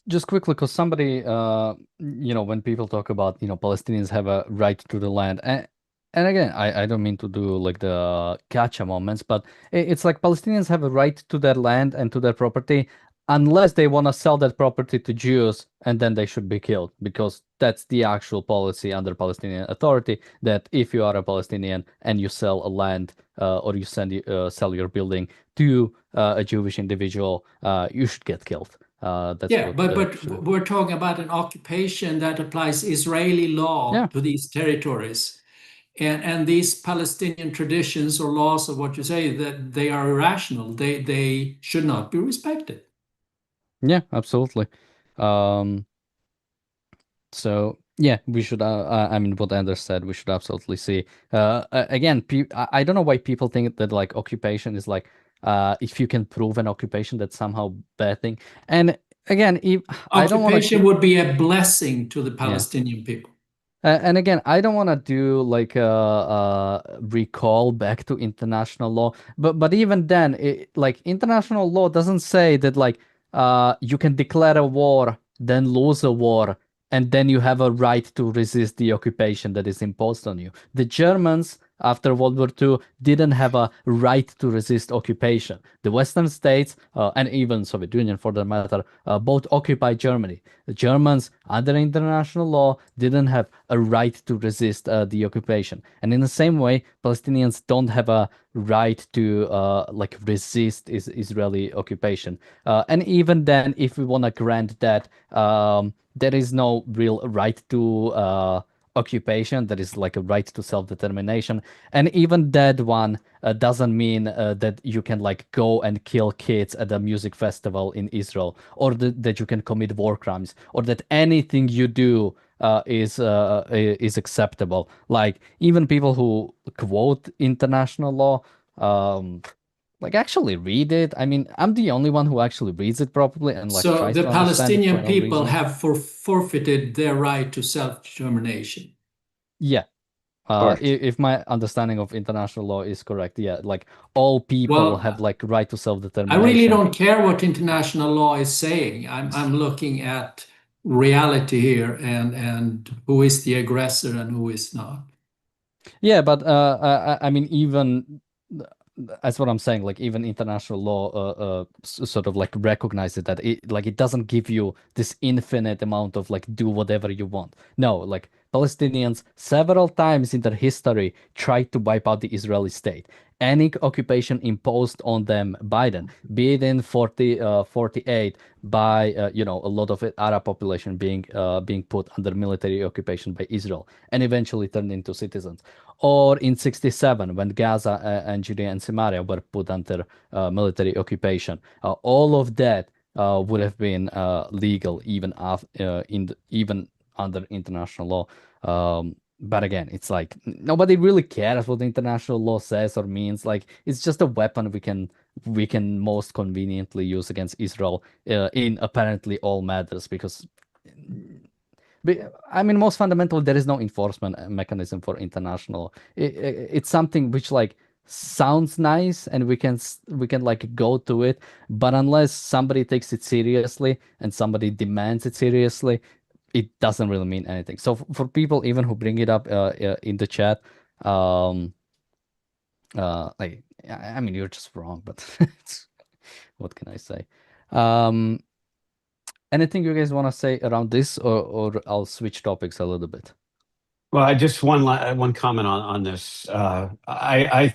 just quickly, because somebody, when people talk about, Palestinians have a right to the land, and again, I don't mean to do like the gotcha moments, but it's like Palestinians have a right to their land and to their property, unless they want to sell that property to Jews, and then they should be killed, because that's the actual policy under Palestinian Authority, that if you are a Palestinian and you sell a land, or you sell your building to a Jewish individual, you should get killed. That's
Yeah,
what
but we're talking about an occupation that applies Israeli law
Yeah.
to these territories. And these Palestinian traditions or laws, or what you say, that they are irrational. They should not be respected.
Yeah, absolutely. So yeah, we should. I mean, what Anders said, we should absolutely see. Again, I don't know why people think that like occupation is like, if you can prove an occupation, that's somehow bad thing. And again, if I don't want to
Occupation would be a blessing to the
Yeah.
Palestinian people.
And again, I don't want to do like a recall back to international law, but even then, like international law doesn't say that like you can declare a war, then lose a war, and then you have a right to resist the occupation that is imposed on you. The Germans after World War II didn't have a right to resist occupation. The Western states, and even Soviet Union for that matter, both occupied Germany. The Germans, under international law, didn't have a right to resist the occupation. And in the same way, Palestinians don't have a right to like resist Israeli occupation. And even then, if we want to grant that, there is no real right to occupation. That is like a right to self-determination. And even that one doesn't mean that you can like go and kill kids at a music festival in Israel, or that you can commit war crimes, or that anything you do is acceptable. Like even people who quote international law, like actually read it. I mean, I'm the only one who actually reads it properly and like
So
tries
the
to understand it for
Palestinian
no
people
reason.
have forfeited their right to self-determination.
Yeah. If my understanding of international law is correct, yeah, like all people have like right to
I
self-determination.
really don't care what international law is saying. I'm looking at reality here and who is the aggressor and who is not.
Yeah, but I mean, even that's what I'm saying. Like even international law, sort of like recognizes that it doesn't give you this infinite amount of like do whatever you want. No, like Palestinians several times in their history tried to wipe out the Israeli state. Any occupation imposed on them by them, be it in 48 by a lot of Arab population being put under military occupation by Israel and eventually turned into citizens, or in 67 when Gaza and Judea and Samaria were put under military occupation. All of that would have been legal even even under international law. But again, it's like nobody really cares what the international law says or means. Like it's just a weapon we can most conveniently use against Israel in apparently all matters, because I mean, most fundamentally, there is no enforcement mechanism for international. It's something which like sounds nice, and we can like go to it, but unless somebody takes it seriously and somebody demands it seriously, it doesn't really mean anything. So for people even who bring it up in the chat, like I mean, you're just wrong, but what can I say? Um, Anything you guys want to say around this, or I'll switch topics a little bit.
Well, I just one comment on this. I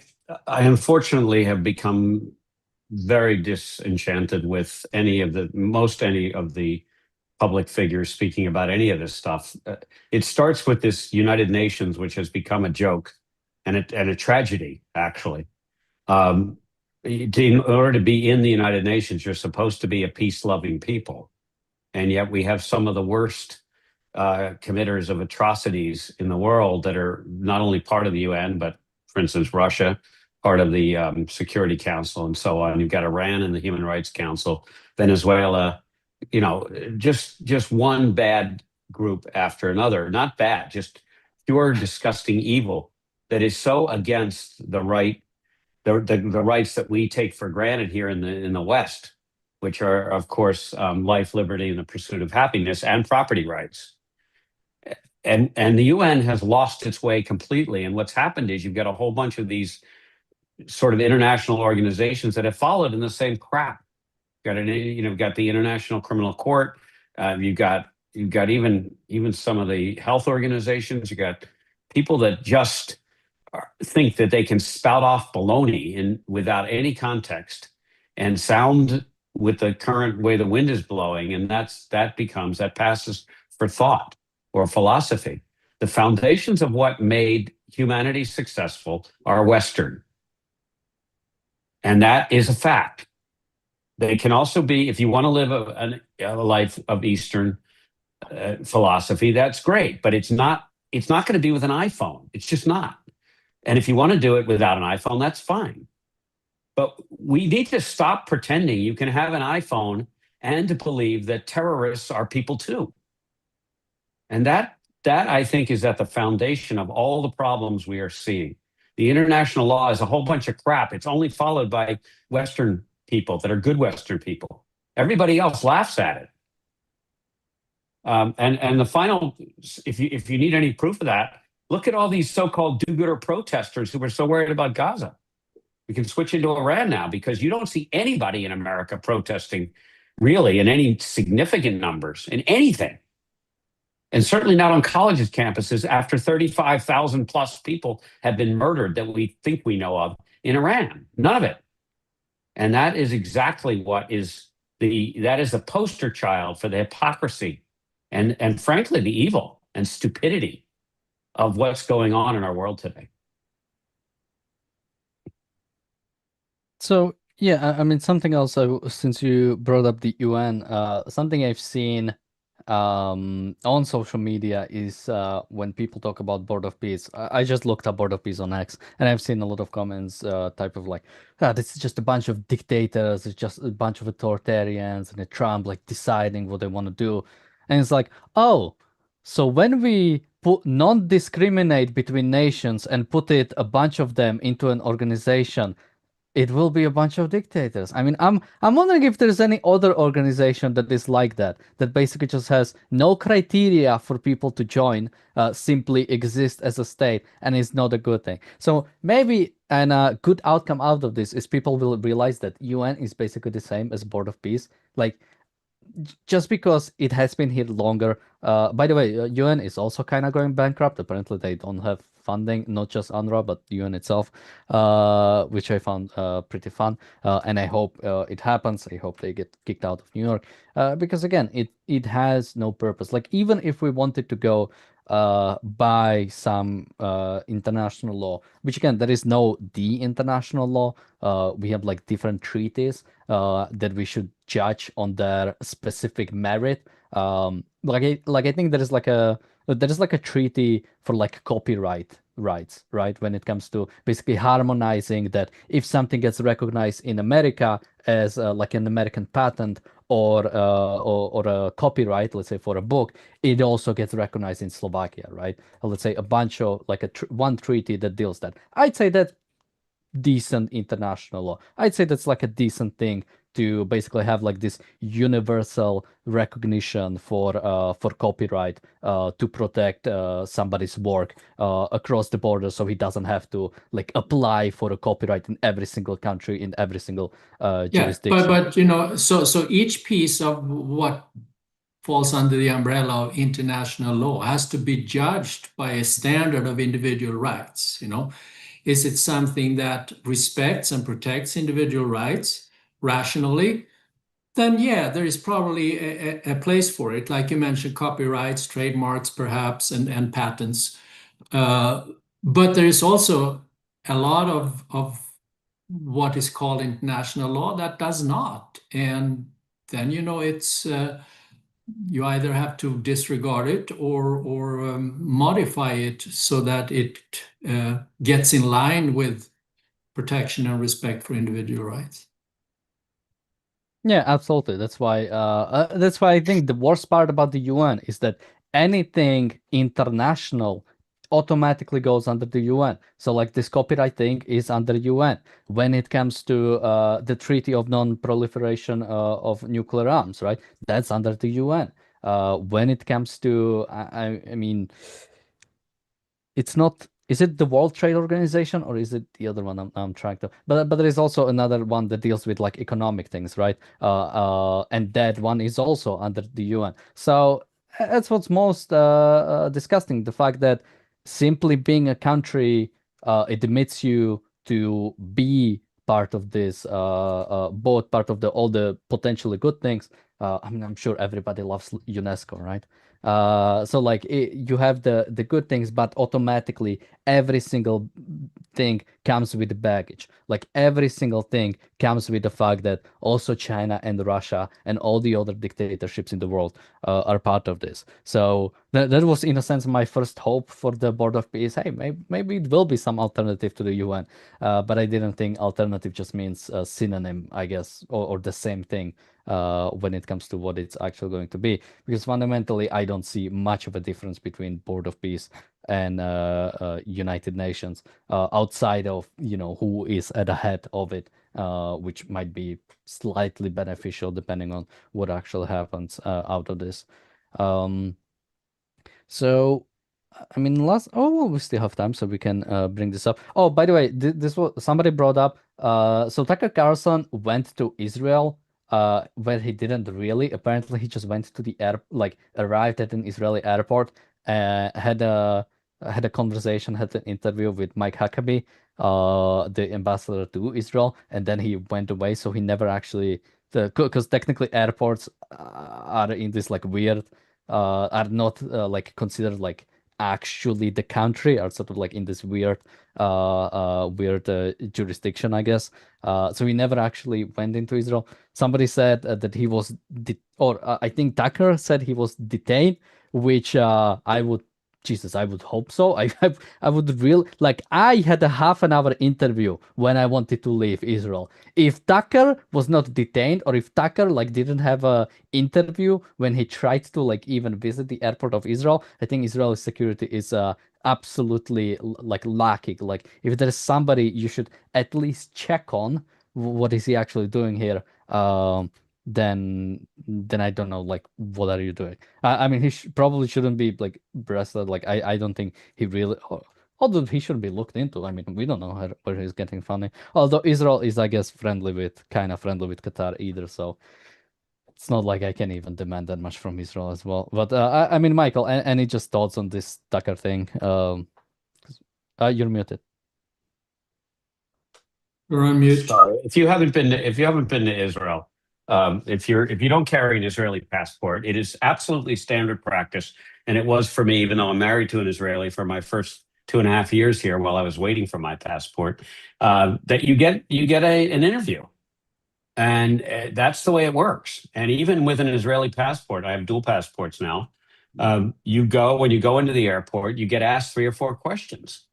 unfortunately have become very disenchanted with any of the public figures speaking about any of this stuff. It starts with this United Nations, which has become a joke, and a tragedy, actually. In order to be in the United Nations, you're supposed to be a peace-loving people. And yet we have some of the worst committers of atrocities in the world that are not only part of the UN, but for instance, Russia, part of the Security Council and so on. You've got Iran in the Human Rights Council, Venezuela, just one bad group after another. Not bad, just pure disgusting evil that is so against the rights that we take for granted here in the West, which are, of course, life, liberty, and the pursuit of happiness, and property rights. And the UN has lost its way completely. And what's happened is you've got a whole bunch of these sort of international organizations that have followed in the same crap. You've got the International Criminal Court. You've got even some of the health organizations. You've got people that just think that they can spout off baloney without any context and sound with the current way the wind is blowing, and that passes for thought or philosophy. The foundations of what made humanity successful are Western, and that is a fact. They can also be, if you want to live a life of Eastern philosophy, that's great, but it's not going to be with an iPhone. It's just not. And if you want to do it without an iPhone, that's fine. But we need to stop pretending you can have an iPhone and to believe that terrorists are people too. And that I think is at the foundation of all the problems we are seeing. The international law is a whole bunch of crap. It's only followed by Western people that are good Western people. Everybody else laughs at it. And the final, if you need any proof of that, look at all these so-called do-gooder protesters who were so worried about Gaza. We can switch into Iran now because you don't see anybody in America protesting really in any significant numbers in anything. And certainly not on colleges' campuses after 35,000 plus people have been murdered that we think we know of in Iran. None of it. And that is exactly that is the poster child for the hypocrisy and frankly, the evil and stupidity of what's going on in our world today.
So yeah, I mean something else. Since you brought up the UN, something I've seen on social media is when people talk about Board of Peace. I just looked up Board of Peace on X, and I've seen a lot of comments, type of like, this is just a bunch of dictators. It's just a bunch of authoritarians, and a Trump like deciding what they want to do, and it's like, oh, so when we put non-discriminate between nations and put a bunch of them into an organization, it will be a bunch of dictators. I mean, I'm wondering if there's any other organization that is like that basically just has no criteria for people to join, simply exist as a state, and is not a good thing. So maybe a good outcome out of this is people will realize that UN is basically the same as Board of Peace. Like, just because it has been here longer. By the way, UN is also kind of going bankrupt. Apparently, they don't have funding, not just UNRWA, but UN itself, which I found pretty fun. And I hope it happens. I hope they get kicked out of New York, because again, it has no purpose. Like, even if we wanted to go by some international law, which again, there is no the international law. We have like different treaties that we should judge on their specific merit. I think there is like a treaty for like copyright rights, right? When it comes to basically harmonizing that if something gets recognized in America as like an American patent or a copyright, let's say for a book, it also gets recognized in Slovakia, right? Or let's say a bunch of like one treaty that deals that. I'd say that's decent international law. I'd say that's like a decent thing to basically have like this universal recognition for copyright, to protect somebody's work across the border, so he doesn't have to like apply for a copyright in every single country, in every single jurisdiction.
But so each piece of what falls under the umbrella of international law has to be judged by a standard of individual rights. Is it something that respects and protects individual rights rationally? Then yeah, there is probably a place for it. Like you mentioned, copyrights, trademarks, perhaps, and patents. But there is also a lot of what is called international law that does not. And then, it's you either have to disregard it or modify it so that it gets in line with protection and respect for individual rights.
Yeah, absolutely. That's why I think the worst part about the UN is that anything international automatically goes under the UN. So like this copyright thing is under UN. When it comes to the Treaty of Non-Proliferation of Nuclear Arms, right? That's under the UN. When it comes to, I mean, it's not, is it the World Trade Organization or is it the other one? I'm trying to, but there is also another one that deals with like economic things, right? And that one is also under the UN. So that's what's most disgusting, the fact that simply being a country it admits you to be part of this, both part of the all the potentially good things. I mean, I'm sure everybody loves UNESCO, right? So like you have the good things, but automatically every single thing comes with the baggage. Like every single thing comes with the fact that also China and Russia and all the other dictatorships in the world are part of this. So that was in a sense my first hope for the Board of Peace. Hey, maybe it will be some alternative to the UN, but I didn't think alternative just means a synonym, I guess, or the same thing when it comes to what it's actually going to be. Because fundamentally, I don't see much of a difference between Board of Peace and United Nations outside of who is at the head of it, which might be slightly beneficial depending on what actually happens out of this. So, I mean, well, we still have time, so we can bring this up. Oh, by the way, this was somebody brought up. So Tucker Carlson went to Israel, where he didn't really. Apparently, he just went to the arrived at an Israeli airport, had a conversation, had an interview with Mike Huckabee, the ambassador to Israel, and then he went away. So he never actually, because technically airports are in this like weird are not like considered like actually the country, are sort of like in this weird jurisdiction, I guess. So he never actually went into Israel. Somebody said that he was I think Tucker said he was detained, which I would hope so. I would really like. I had a half an hour interview when I wanted to leave Israel. If Tucker was not detained, or if Tucker like didn't have a interview when he tried to like even visit the airport of Israel, I think Israeli security is absolutely like lacking. Like if there's somebody you should at least check on, what is he actually doing here? Then I don't know, like what are you doing? I mean, he probably shouldn't be like arrested. Like I don't think he really. Although he should be looked into. I mean, we don't know where he's getting funny. Although Israel is, I guess, kind of friendly with Qatar either. So it's not like I can even demand that much from Israel as well. But I mean, Michael, any just thoughts on this Tucker thing? You're muted.
You're on mute.
Sorry. If you haven't been to Israel, if you don't carry an Israeli passport, it is absolutely standard practice, and it was for me, even though I'm married to an Israeli for my first 2.5 years here while I was waiting for my passport, that you get an interview. And that's the way it works. And even with an Israeli passport, I have dual passports now. When you go into the airport, you get asked 3 or 4 questions.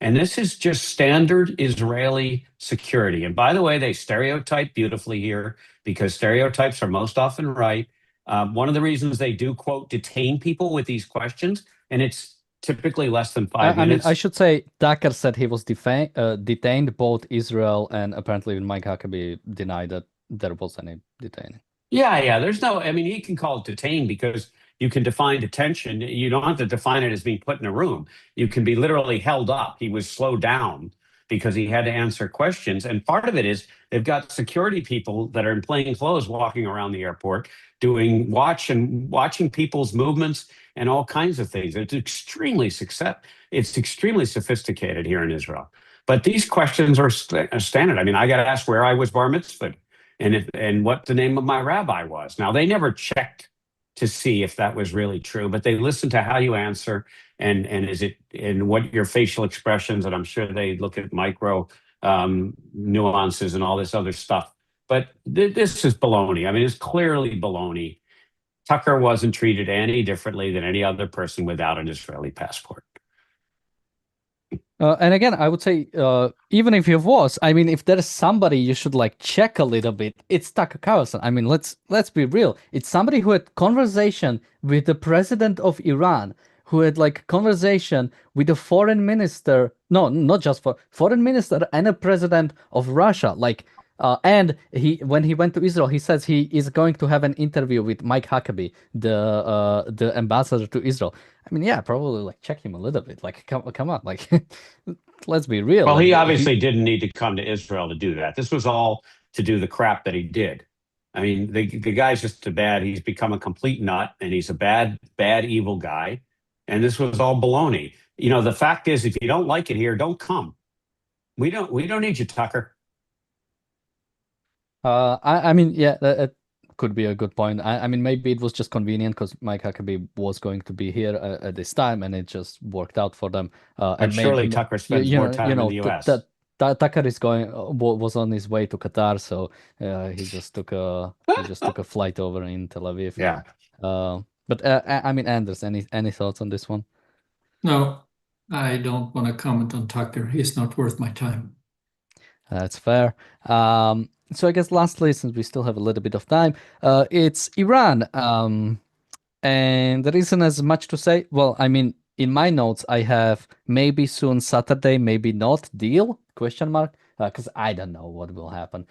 And this is just standard Israeli security. And by the way, they stereotype beautifully here because stereotypes are most often right. One of the reasons they do, quote, detain people with these questions, and it's typically less than 5
I mean,
minutes.
I should say Tucker said he was detained. Both Israel and apparently Mike Huckabee denied that there was any detaining.
Yeah. There's no, I mean, he can call it detained because you can define detention. You don't have to define it as being put in a room. You can be literally held up. He was slowed down because he had to answer questions. And part of it is they've got security people that are in plain clothes walking around the airport watching people's movements and all kinds of things. It's extremely sophisticated here in Israel. But these questions are standard. I mean, I got to ask where I was bar mitzvahed and what the name of my rabbi was. Now, they never checked to see if that was really true, but they listen to how you answer and what your facial expressions, and I'm sure they look at micro nuances and all this other stuff. But this is baloney. I mean, it's clearly baloney. Tucker wasn't treated any differently than any other person without an Israeli passport.
And again, I would say, even if he was, I mean, if there's somebody you should like check a little bit, it's Tucker Carlson. I mean, let's be real. It's somebody who had conversation with the president of Iran, who had like conversation with the foreign minister. No, not just for foreign minister and a president of Russia. Like, and when he went to Israel, he says he is going to have an interview with Mike Huckabee, the ambassador to Israel. I mean, yeah, probably like check him a little bit. Like, come on, like, let's be real.
Well,
Like,
he obviously didn't need to come to Israel to do that. This was all to do the crap that he did. I mean, the guy's just he's become a complete nut, and he's a bad, evil guy. And this was all baloney. You know, the fact is, if you don't like it here, don't come. We don't need you, Tucker.
I mean, yeah, that could be a good point. I mean, maybe it was just convenient because Mike Huckabee was going to be here at this time, and it just worked out for them.
But
And
surely
maybe
Tucker spends more time in the U.S.
Tucker is was on his way to Qatar, so he just took a flight over in Tel Aviv.
Yeah.
But I mean, Anders, any thoughts on this one?
No, I don't want to comment on Tucker. He's not worth my time.
That's fair. So I guess lastly, since we still have a little bit of time, it's Iran. And there isn't as much to say. Well, I mean, in my notes, I have maybe soon Saturday, maybe not deal, question mark, because I don't know what will happen.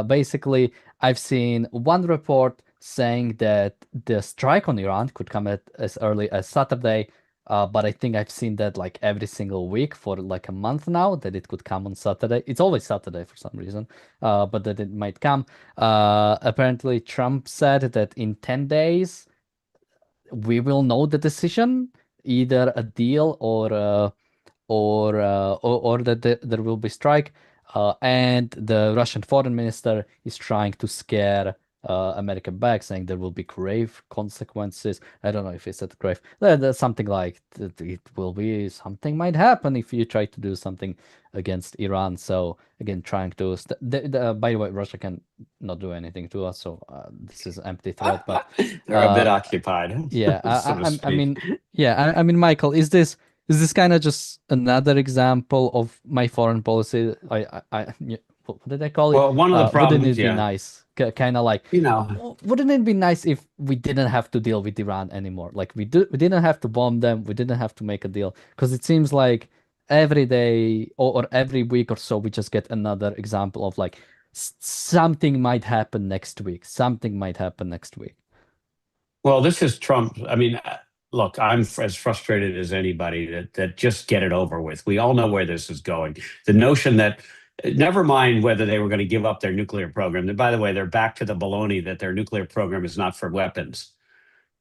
Basically, I've seen one report saying that the strike on Iran could come as early as Saturday. But I think I've seen that like every single week for like a month now, that it could come on Saturday. It's always Saturday for some reason, but that it might come. Apparently, Trump said that in 10 days, we will know the decision, either a deal or that there will be strike. And the Russian foreign minister is trying to scare America back, saying there will be grave consequences. I don't know if he said grave. There's something like it will be, something might happen if you try to do something against Iran. So again, trying to by the way, Russia can not do anything to us, so this is empty threat. But
they're a bit occupied.
Yeah,
I
mean, yeah, I mean, Michael, is this kind of just another example of my foreign policy? What did I call it?
Well, one of the problems,
wouldn't it be nice? Kind of like, wouldn't it be nice if we didn't have to deal with Iran anymore? Like we didn't have to bomb them, we didn't have to make a deal, because it seems like every day or every week or so we just get another example of like something might happen next week. Something might happen next week.
Well, this is Trump. I mean, look, I'm as frustrated as anybody that just get it over with. We all know where this is going. The notion that, never mind whether they were going to give up their nuclear program. And by the way, they're back to the baloney that their nuclear program is not for weapons.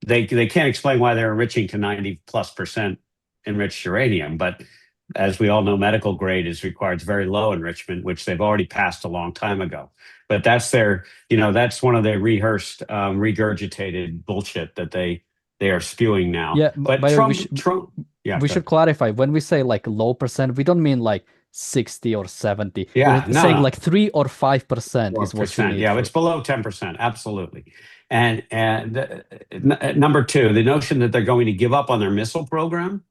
They can't explain why they're enriching to 90+% enriched uranium, but as we all know, medical grade requires very low enrichment, which they've already passed a long time ago. But that's that's one of their rehearsed, regurgitated bullshit that they are spewing now.
Yeah,
but Trump,
we should clarify, when we say like low percent, we don't mean like 60 or 70.
Yeah,
we're saying like 3 or 5% is what you need.
Yeah, it's below 10%, absolutely. And number two, the notion that they're going to give up on their missile program.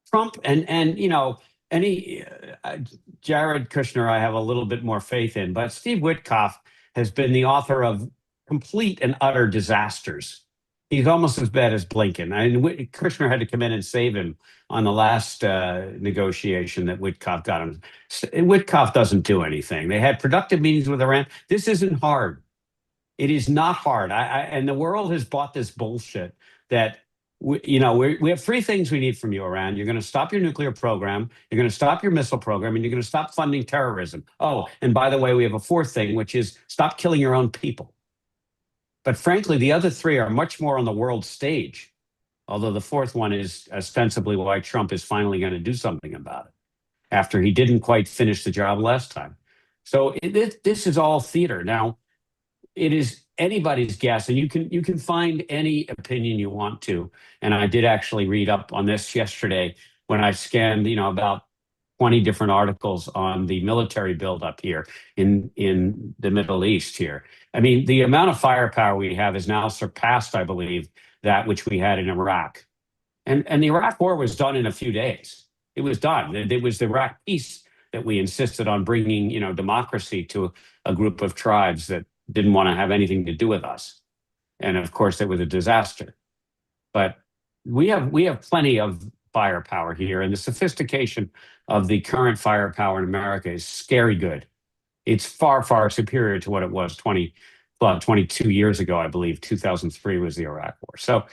Trump and Jared Kushner, I have a little bit more faith in, but Steve Witkoff has been the author of complete and utter disasters. He's almost as bad as Blinken. I mean, Kushner had to come in and save him on the last negotiation that Witkoff got him. Witkoff doesn't do anything. They had productive meetings with Iran. This isn't hard. It is not hard. And the world has bought this bullshit that we have three things we need from you, Iran. You're going to stop your nuclear program, you're going to stop your missile program, and you're going to stop funding terrorism. Oh, and by the way, we have a fourth thing, which is stop killing your own people. But frankly, the other three are much more on the world stage, although the fourth one is ostensibly why Trump is finally going to do something about it after he didn't quite finish the job last time. So this is all theater. Now, it is anybody's guess, and you can find any opinion you want to. And I did actually read up on this yesterday when I scanned, about 20 different articles on the military buildup here in the Middle East here. I mean, the amount of firepower we have is now surpassed, I believe, that which we had in Iraq. And the Iraq war was done in a few days. It was done. It was the Iraq peace that we insisted on bringing, democracy to a group of tribes that didn't want to have anything to do with us. And of course, it was a disaster. But we have plenty of firepower here, and the sophistication of the current firepower in America is scary good. It's far, far superior to what it was 22 years ago, I believe. 2003 was the Iraq War. So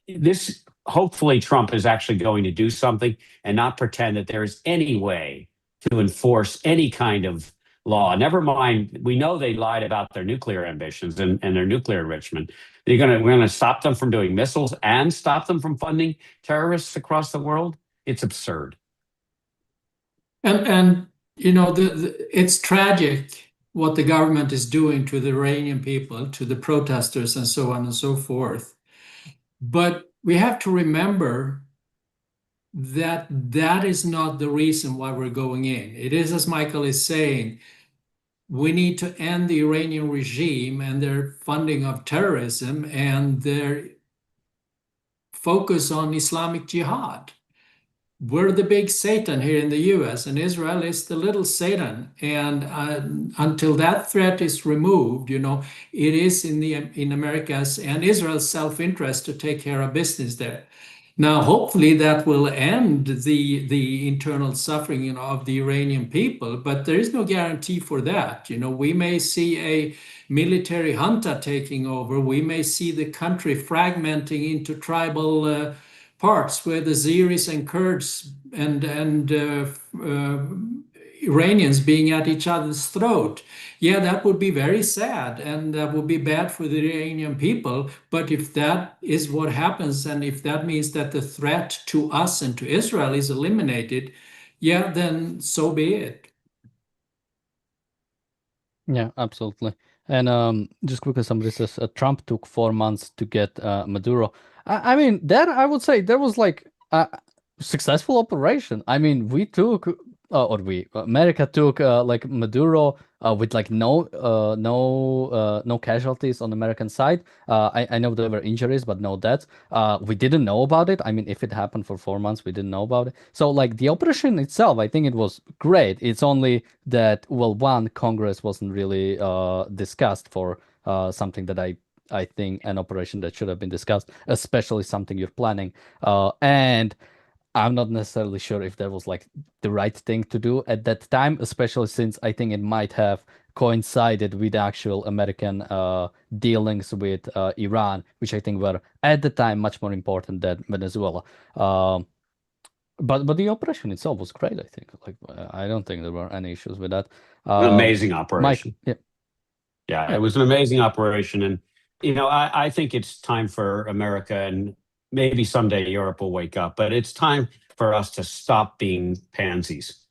this hopefully Trump is actually going to do something and not pretend that there is any way to enforce any kind of law. Never mind, we know they lied about their nuclear ambitions and their nuclear enrichment. We're going to stop them from doing missiles and stop them from funding terrorists across the world. It's absurd.
And it's tragic what the government is doing to the Iranian people, to the protesters, and so on and so forth. But we have to remember that that is not the reason why we're going in. It is, as Michael is saying, we need to end the Iranian regime and their funding of terrorism and their focus on Islamic jihad. We're the big Satan here in the US, and Israel is the little Satan. And until that threat is removed, it is in America's and Israel's self-interest to take care of business there. Now, hopefully that will end the internal suffering, of the Iranian people, but there is no guarantee for that. We may see a military junta taking over. We may see the country fragmenting into tribal parts where the Azeris and Kurds and Iranians being at each other's throat. Yeah, that would be very sad, and that would be bad for the Iranian people. But if that is what happens, and if that means that the threat to us and to Israel is eliminated, yeah, then so be it.
Yeah, absolutely. And just quickly, somebody says Trump took 4 months to get Maduro. I mean, that I would say there was like a successful operation. I mean, we took, America took like Maduro with like no casualties on the American side. I know there were injuries, but no deaths. We didn't know about it. I mean, if it happened for 4 months, we didn't know about it. So like the operation itself, I think it was great. It's only that, well, one, Congress wasn't really discussed for something that I think an operation that should have been discussed, especially something you're planning. And I'm not necessarily sure if that was like the right thing to do at that time, especially since I think it might have coincided with actual American dealings with Iran, which I think were at the time much more important than Venezuela. But the operation itself was great, I think. Like I don't think there were any issues with that.
An amazing operation.
Mike,
yeah, it was an amazing operation. And, I think it's time for America, and maybe someday Europe will wake up, but it's time for us to stop being pansies.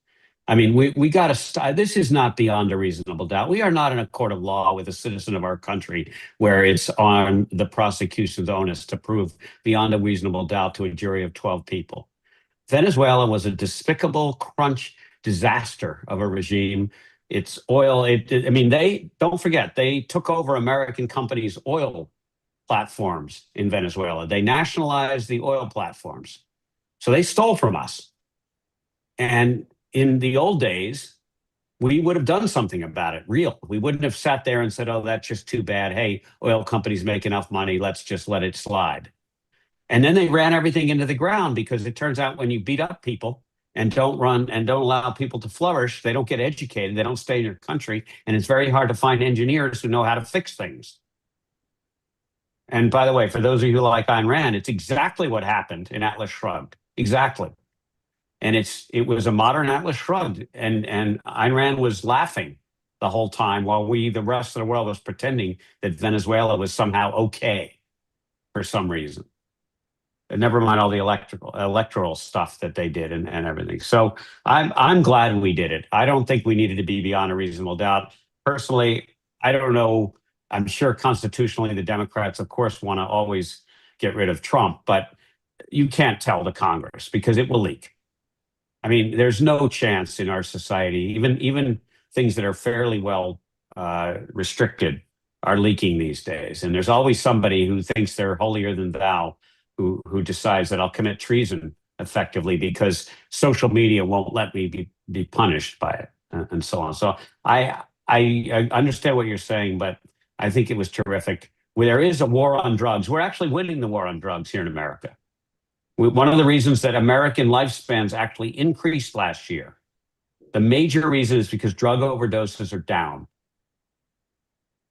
I mean, we got to stop. This is not beyond a reasonable doubt. We are not in a court of law with a citizen of our country where it's on the prosecution's onus to prove beyond a reasonable doubt to a jury of 12 people. Venezuela was a despicable crunch disaster of a regime. It's oil. They don't forget, they took over American companies' oil platforms in Venezuela. They nationalized the oil platforms. So they stole from us. And in the old days, we would have done something about it, real. We wouldn't have sat there and said, oh, that's just too bad. Hey, oil companies make enough money. Let's just let it slide. And then they ran everything into the ground, because it turns out when you beat up people and don't allow people to flourish, they don't get educated, they don't stay in your country, and it's very hard to find engineers who know how to fix things. And by the way, for those of you who like Ayn Rand, it's exactly what happened in Atlas Shrugged. Exactly. And it was a modern Atlas Shrugged, and Ayn Rand was laughing the whole time while the rest of the world was pretending that Venezuela was somehow okay for some reason. And never mind all the electoral stuff that they did and everything. So I'm glad we did it. I don't think we needed to be beyond a reasonable doubt. Personally, I don't know. I'm sure constitutionally the Democrats, of course, want to always get rid of Trump, but you can't tell the Congress because it will leak. I mean, there's no chance in our society, even things that are fairly well restricted are leaking these days. And there's always somebody who thinks they're holier than thou who decides that I'll commit treason effectively because social media won't let me be punished by it and so on. So I understand what you're saying, but I think it was terrific. There is a war on drugs. We're actually winning the war on drugs here in America. One of the reasons that American lifespans actually increased last year, the major reason is because drug overdoses are down.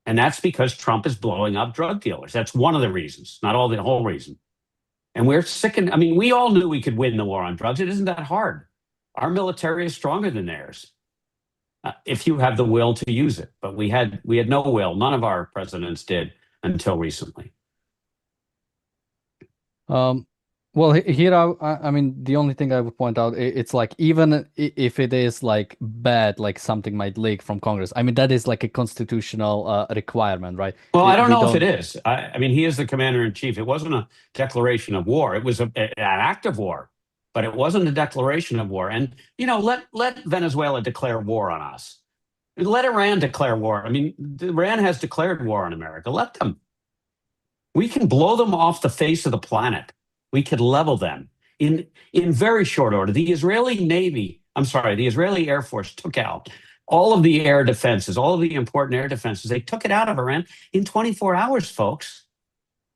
And that's because Trump is blowing up drug dealers. That's one of the reasons, not all the whole reason. And we're sick. I mean, we all knew we could win the war on drugs. It isn't that hard. Our military is stronger than theirs if you have the will to use it. But we had no will. None of our presidents did until recently.
Well, here, I mean, the only thing I would point out, it's like, even if it is like bad, like something might leak from Congress, I mean, that is like a constitutional requirement, right?
Well, I don't know if it is. I mean, he is the commander in chief. It wasn't a declaration of war. It was an act of war, but it wasn't a declaration of war. And, let Venezuela declare war on us. Let Iran declare war. I mean, Iran has declared war on America. Let them. We can blow them off the face of the planet. We could level them in very short order. The Israeli Air Force took out all of the air defenses, all of the important air defenses. They took it out of Iran in 24 hours, folks.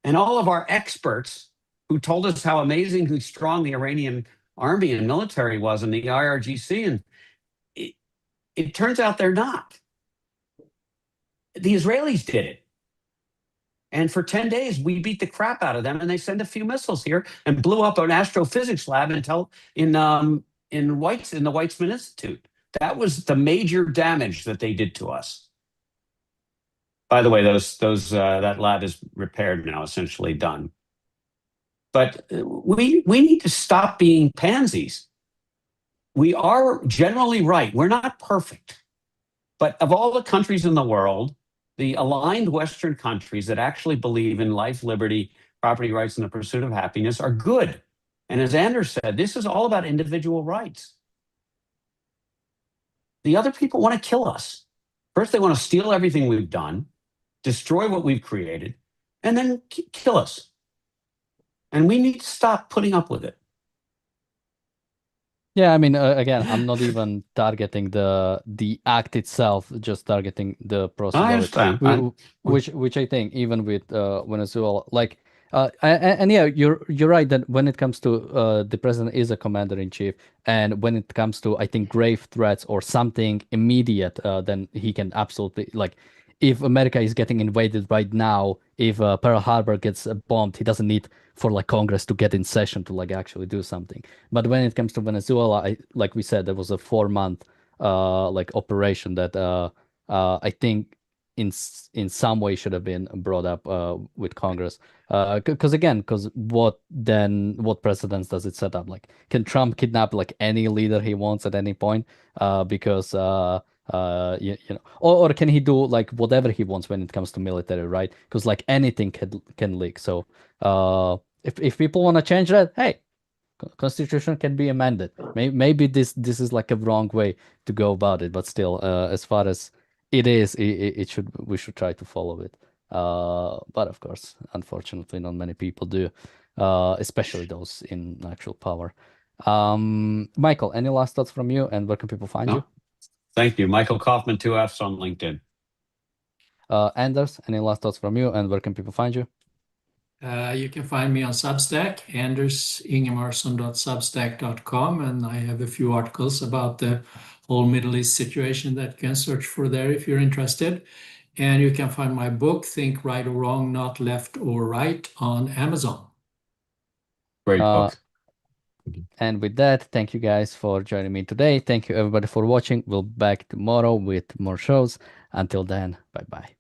And all of our experts who told us how amazingly strong the Iranian army and military was in the IRGC, and it turns out they're not. The Israelis did it. And for 10 days, we beat the crap out of them, and they sent a few missiles here and blew up an astrophysics lab in the Weizmann Institute. That was the major damage that they did to us. By the way, that lab is repaired now, essentially done. But we need to stop being pansies. We are generally right. We're not perfect. But of all the countries in the world, the aligned Western countries that actually believe in life, liberty, property rights, and the pursuit of happiness are good. And as Anders said, this is all about individual rights. The other people want to kill us. First, they want to steal everything we've done, destroy what we've created, and then kill us. And we need to stop putting up with it.
Yeah, I mean, again, I'm not even targeting the act itself, just targeting the process.
I understand.
Which I think, even with Venezuela, like, and yeah, you're right that when it comes to the president is a commander in chief, and when it comes to, I think, grave threats or something immediate, then he can absolutely, like, if America is getting invaded right now, if Pearl Harbor gets bombed, he doesn't need for like Congress to get in session to like actually do something. But when it comes to Venezuela, like we said, there was a 4-month like operation that I think in some way should have been brought up with Congress. Because what precedents does it set up? Like, can Trump kidnap like any leader he wants at any point? Because or can he do like whatever he wants when it comes to military, right? Because like anything can leak. So if people want to change that, hey, constitution can be amended. Maybe this is like a wrong way to go about it, but still, as far as it is, we should try to follow it. But of course, unfortunately, not many people do, especially those in actual power. Michael, any last thoughts from you, and where can people find you?
Thank you. Michael Kaufman, 2Fs on LinkedIn.
Anders, any last thoughts from you, and where can people find you?
You can find me on Substack, andersingemarsson.substack.com, and I have a few articles about the whole Middle East situation that you can search for there if you're interested. And you can find my book, Think Right or Wrong, Not Left or Right, on Amazon.
Great book.
And with that, thank you guys for joining me today. Thank you everybody for watching. We'll be back tomorrow with more shows. Until then, bye-bye.